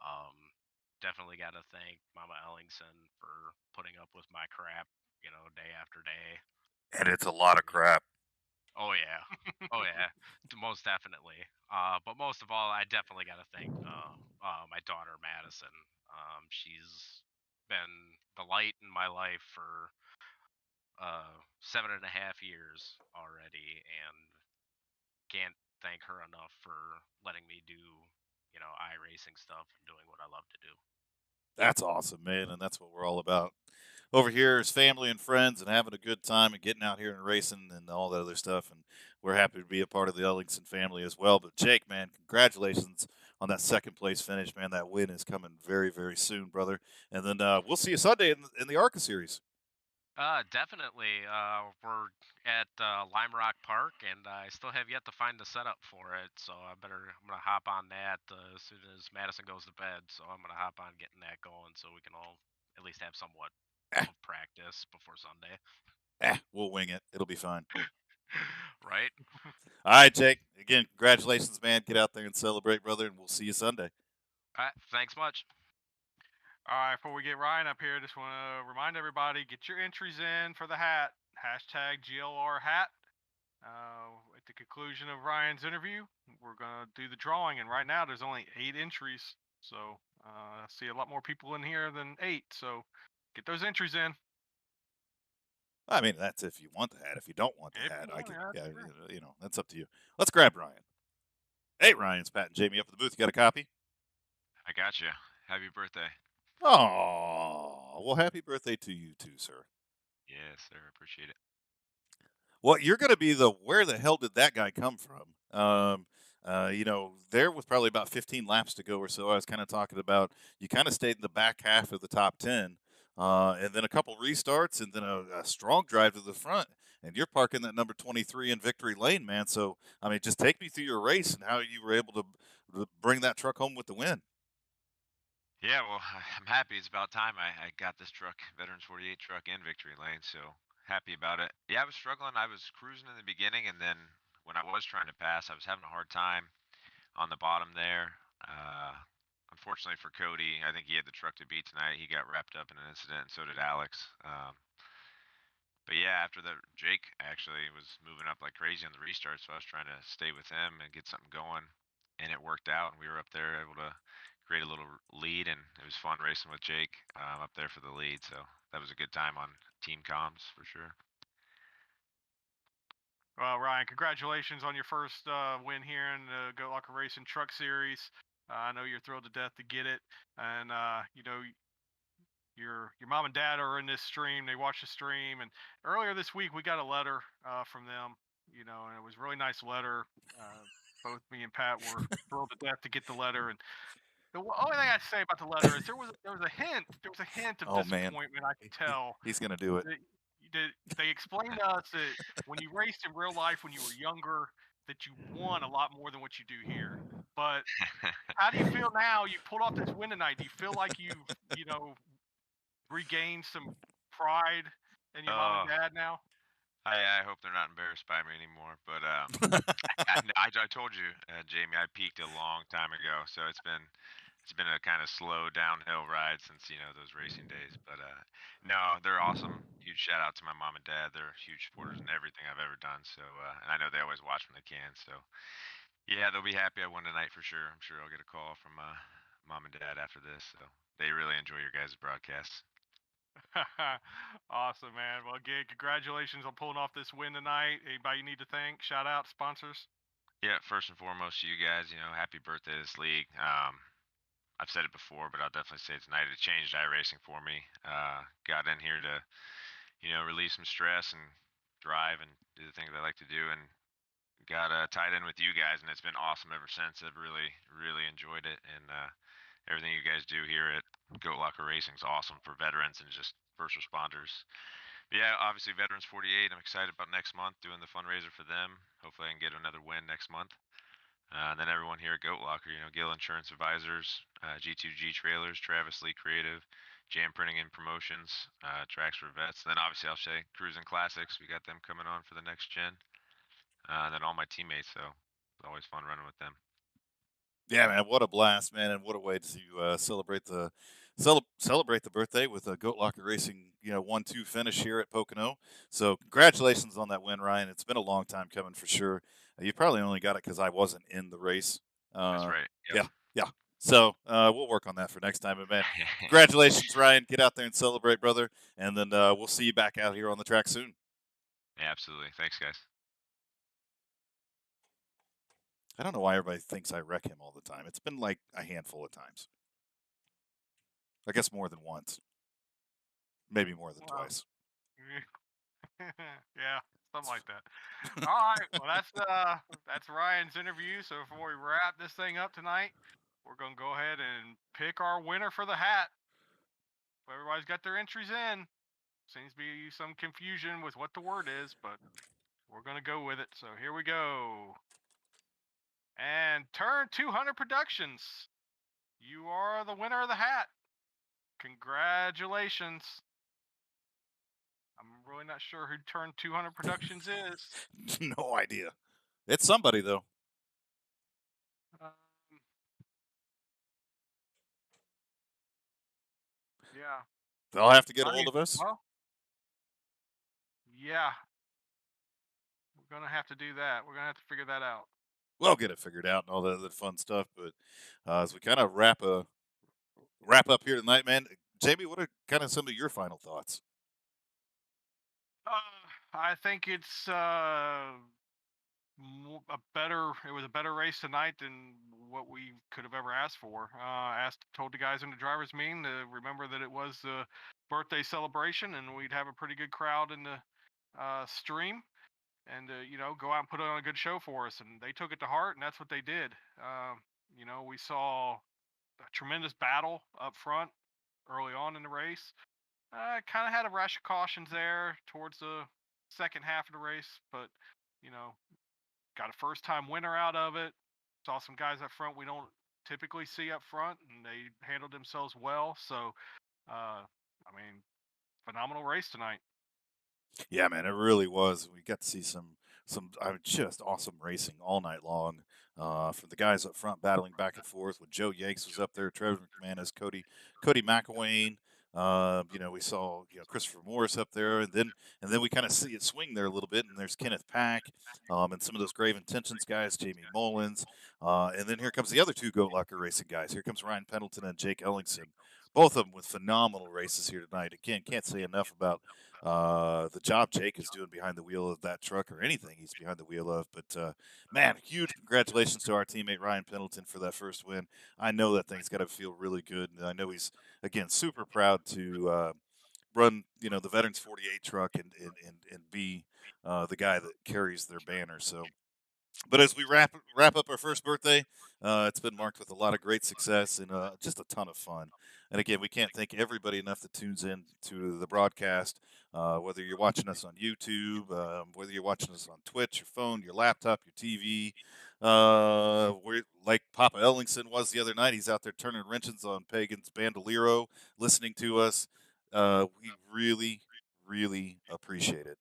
Um, definitely got to thank Mama Ellingson for putting up with my crap, day after day. And it's a lot of crap. Oh yeah, oh yeah, most definitely. But most of all, I definitely got to thank my daughter Madison. She's been the light in my life for 7.5 years already, and can't thank her enough for letting me do, iRacing stuff and doing what I love to do. That's awesome, man, and that's what we're all about. Over here is family and friends and having a good time and getting out here and racing and all that other stuff. And we're happy to be a part of the Ellingson family as well. But Jake, man, congratulations on that second place finish, man. That win is coming very, very soon, brother. And then we'll see you Sunday in the ARCA series. Definitely. We're at Lime Rock Park, and I still have yet to find the setup for it. So I'm gonna hop on that as soon as Madison goes to bed. So I'm gonna hop on getting that going, so we can all at least have somewhat Eh, of practice before Sunday. we'll wing it. It'll be fine. Right? All right, Jake. Again, congratulations, man. Get out there and celebrate, brother, and we'll see you Sunday. All right. Thanks much. All right, before we get Ryan up here, just want to remind everybody, get your entries in for the hat. Hashtag GLR hat. At the conclusion of Ryan's interview, we're going to do the drawing. And right now, there's only 8 entries. So I see a lot more people in here than 8. So get those entries in. I mean, that's if you want the hat. If you don't want the If hat, you I want could, it, that's yeah, true. that's up to you. Let's grab Ryan. Hey, Ryan, it's Pat and Jamie up at the booth. You got a copy? I got you. Happy birthday. Oh, well, happy birthday to you too, sir. Yes, sir. Appreciate it. Well, you're going to be the where the hell did that guy come from? There was probably about 15 laps to go or so. I was kind of talking about you kind of stayed in the back half of the top 10, and then a couple restarts, and then a strong drive to the front. And you're parking that number 23 in victory lane, man. So, I mean, just take me through your race and how you were able to bring that truck home with the win. Yeah, well, I'm happy. It's about time I got this truck, Veterans 48 truck in victory lane. So happy about it. Yeah, I was struggling. I was cruising in the beginning, and then when I was trying to pass, I was having a hard time on the bottom there. Uh, Unfortunately for Cody, I think he had the truck to beat tonight. He got wrapped up in an incident, and so did Alex. But yeah, after that, Jake actually was moving up like crazy on the restart, so I was trying to stay with him and get something going, and it worked out. And we were up there able to create a little lead, and it was fun racing with Jake up there for the lead. So that was a good time on team comms for sure. Well, Ryan, congratulations on your first win here in the Go Locker Racing Truck Series. I know you're thrilled to death to get it, and your mom and dad are in this stream. They watch the stream, and earlier this week we got a letter from them. And it was a really nice letter. Both me and Pat were thrilled to death to get the letter, and the only thing I have to say about the letter is there was a hint. There was a hint of Oh man, disappointment I could tell. he's going to do it. They explained to us that when you raced in real life when you were younger, that you won a lot more than what you do here. But how do you feel now? You pulled off this win tonight. Do you feel like you've regained some pride in your mom and Oh, dad now? I hope they're not embarrassed by me anymore. But I told you, Jamie, I peaked a long time ago, so it's been a kind of slow downhill ride since those racing days. But no, they're awesome. Huge shout out to my mom and dad. They're huge supporters in everything I've ever done. So and I know they always watch when they can. So yeah, they'll be happy I won tonight for sure. I'm sure I'll get a call from mom and dad after this. So they really enjoy your guys' broadcasts. Awesome, man. Well, again, congratulations on pulling off this win tonight. Anybody you need to thank? Shout out sponsors. Yeah, first and foremost to you guys. Happy birthday to this league. I've said it before, but I'll definitely say it tonight. It changed iRacing for me. Got in here to, relieve some stress and drive and do the things I like to do, and got tied in with you guys, and it's been awesome ever since. I've really, really enjoyed it, and everything you guys do here at Goat Locker Racing is awesome for veterans and just first responders. But yeah, obviously Veterans 48. I'm excited about next month doing the fundraiser for them. Hopefully, I can get another win next month. And then everyone here at Goat Locker, Gill Insurance Advisors, G2G Trailers, Travis Lee Creative, Jam Printing and Promotions, Tracks for Vets. And then obviously I'll say Cruising Classics. We got them coming on for the next gen. And then all my teammates. So it's always fun running with them. Yeah, man, what a blast, man, and what a way to celebrate the celebrate the birthday with a Goat Locker Racing, 1-2 finish here at Pocono. So, congratulations on that win, Ryan. It's been a long time coming for sure. You probably only got it because I wasn't in the race. That's Uh, right. Yep. yeah, yeah. So, we'll work on that for next time. But man, congratulations, Ryan. Get out there and celebrate, brother. And then we'll see you back out here on the track soon. Yeah, absolutely. Thanks, guys. I don't know why everybody thinks I wreck him all the time. It's been like a handful of times. I guess more than once, maybe more than Well, twice. yeah, something like that. All right, well that's Ryan's interview. So before we wrap this thing up tonight, we're gonna go ahead and pick our winner for the hat. Everybody's got their entries in. Seems to be some confusion with what the word is, but we're gonna go with it. So here we go. And Turn 200 Productions, you are the winner of the hat. Congratulations. I'm really not sure who Turn 200 Productions is. No idea. It's somebody though. Um, yeah. They'll have to get a I hold mean, of us. well, yeah. We're gonna have to do that. We're gonna have to figure that out. We'll get it figured out and all that other fun stuff. But as we kind of wrap up here tonight, man, Jamie, what are kind of some of your final thoughts? I think it's a better. It was a better race tonight than what we could have ever asked for. Told the guys in the drivers' meeting to remember that it was the birthday celebration, and we'd have a pretty good crowd in the stream, and go out and put on a good show for us. And they took it to heart, and that's what they did. We saw a tremendous battle up front early on in the race. Kind of had a rush of cautions there towards the second half of the race, but you know, got a first time winner out of it. Saw some guys up front we don't typically see up front, and they handled themselves well. So, I mean, phenomenal race tonight. Yeah, man, it really was. We got to see some just awesome racing all night long. From the guys up front battling back and forth with Joe Yanks was up there, Trevor McManus, Cody McElwain. We saw Christopher Morris up there, and then we kind of see it swing there a little bit. And there's Kenneth Pack, and some of those Grave Intentions guys, Jamie Mullins, and then here comes the other two Goat Locker Racing guys. Here comes Ryan Pendleton and Jake Ellingson, both of them with phenomenal races here tonight. Again, can't say enough about the job Jake is doing behind the wheel of that truck or anything he's behind the wheel of. But man, huge congratulations to our teammate Ryan Pendleton for that first win. I know that thing's got to feel really good, and I know he's again super proud to run the Veterans 48 truck and be the guy that carries their banner. So but as we wrap up our first birthday, it's been marked with a lot of great success and just a ton of fun. And again, we can't thank everybody enough that tunes in to the broadcast. Whether you're watching us on YouTube, whether you're watching us on Twitch, your phone, your laptop, your TV. We're like Papa Ellingson was the other night. He's out there turning wrenches on Pagan's Bandolero, listening to us. We really, really appreciate it.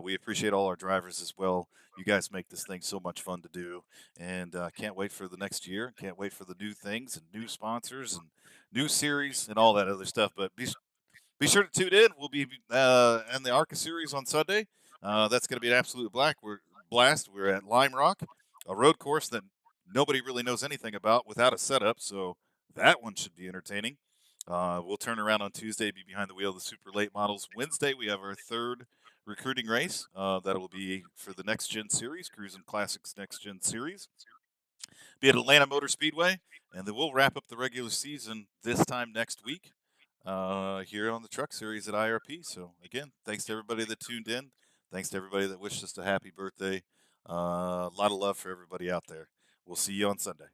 We appreciate all our drivers as well. You guys make this thing so much fun to do, and can't wait for the next year. Can't wait for the new things and new sponsors and new series and all that other stuff. But be sure to tune in. We'll be in the ARCA series on Sunday. That's going to be an absolute blast. We're at Lime Rock, a road course that nobody really knows anything about without a setup. So that one should be entertaining. We'll turn around on Tuesday, be behind the wheel of the super late models. Wednesday, we have our third recruiting race. That will be for the Next Gen Series, Cruising Classics Next Gen Series. Be at Atlanta Motor Speedway, and then we'll wrap up the regular season this time next week here on the Truck Series at IRP. So again, thanks to everybody that tuned in. Thanks to everybody that wished us a happy birthday. A lot of love for everybody out there. We'll see you on Sunday.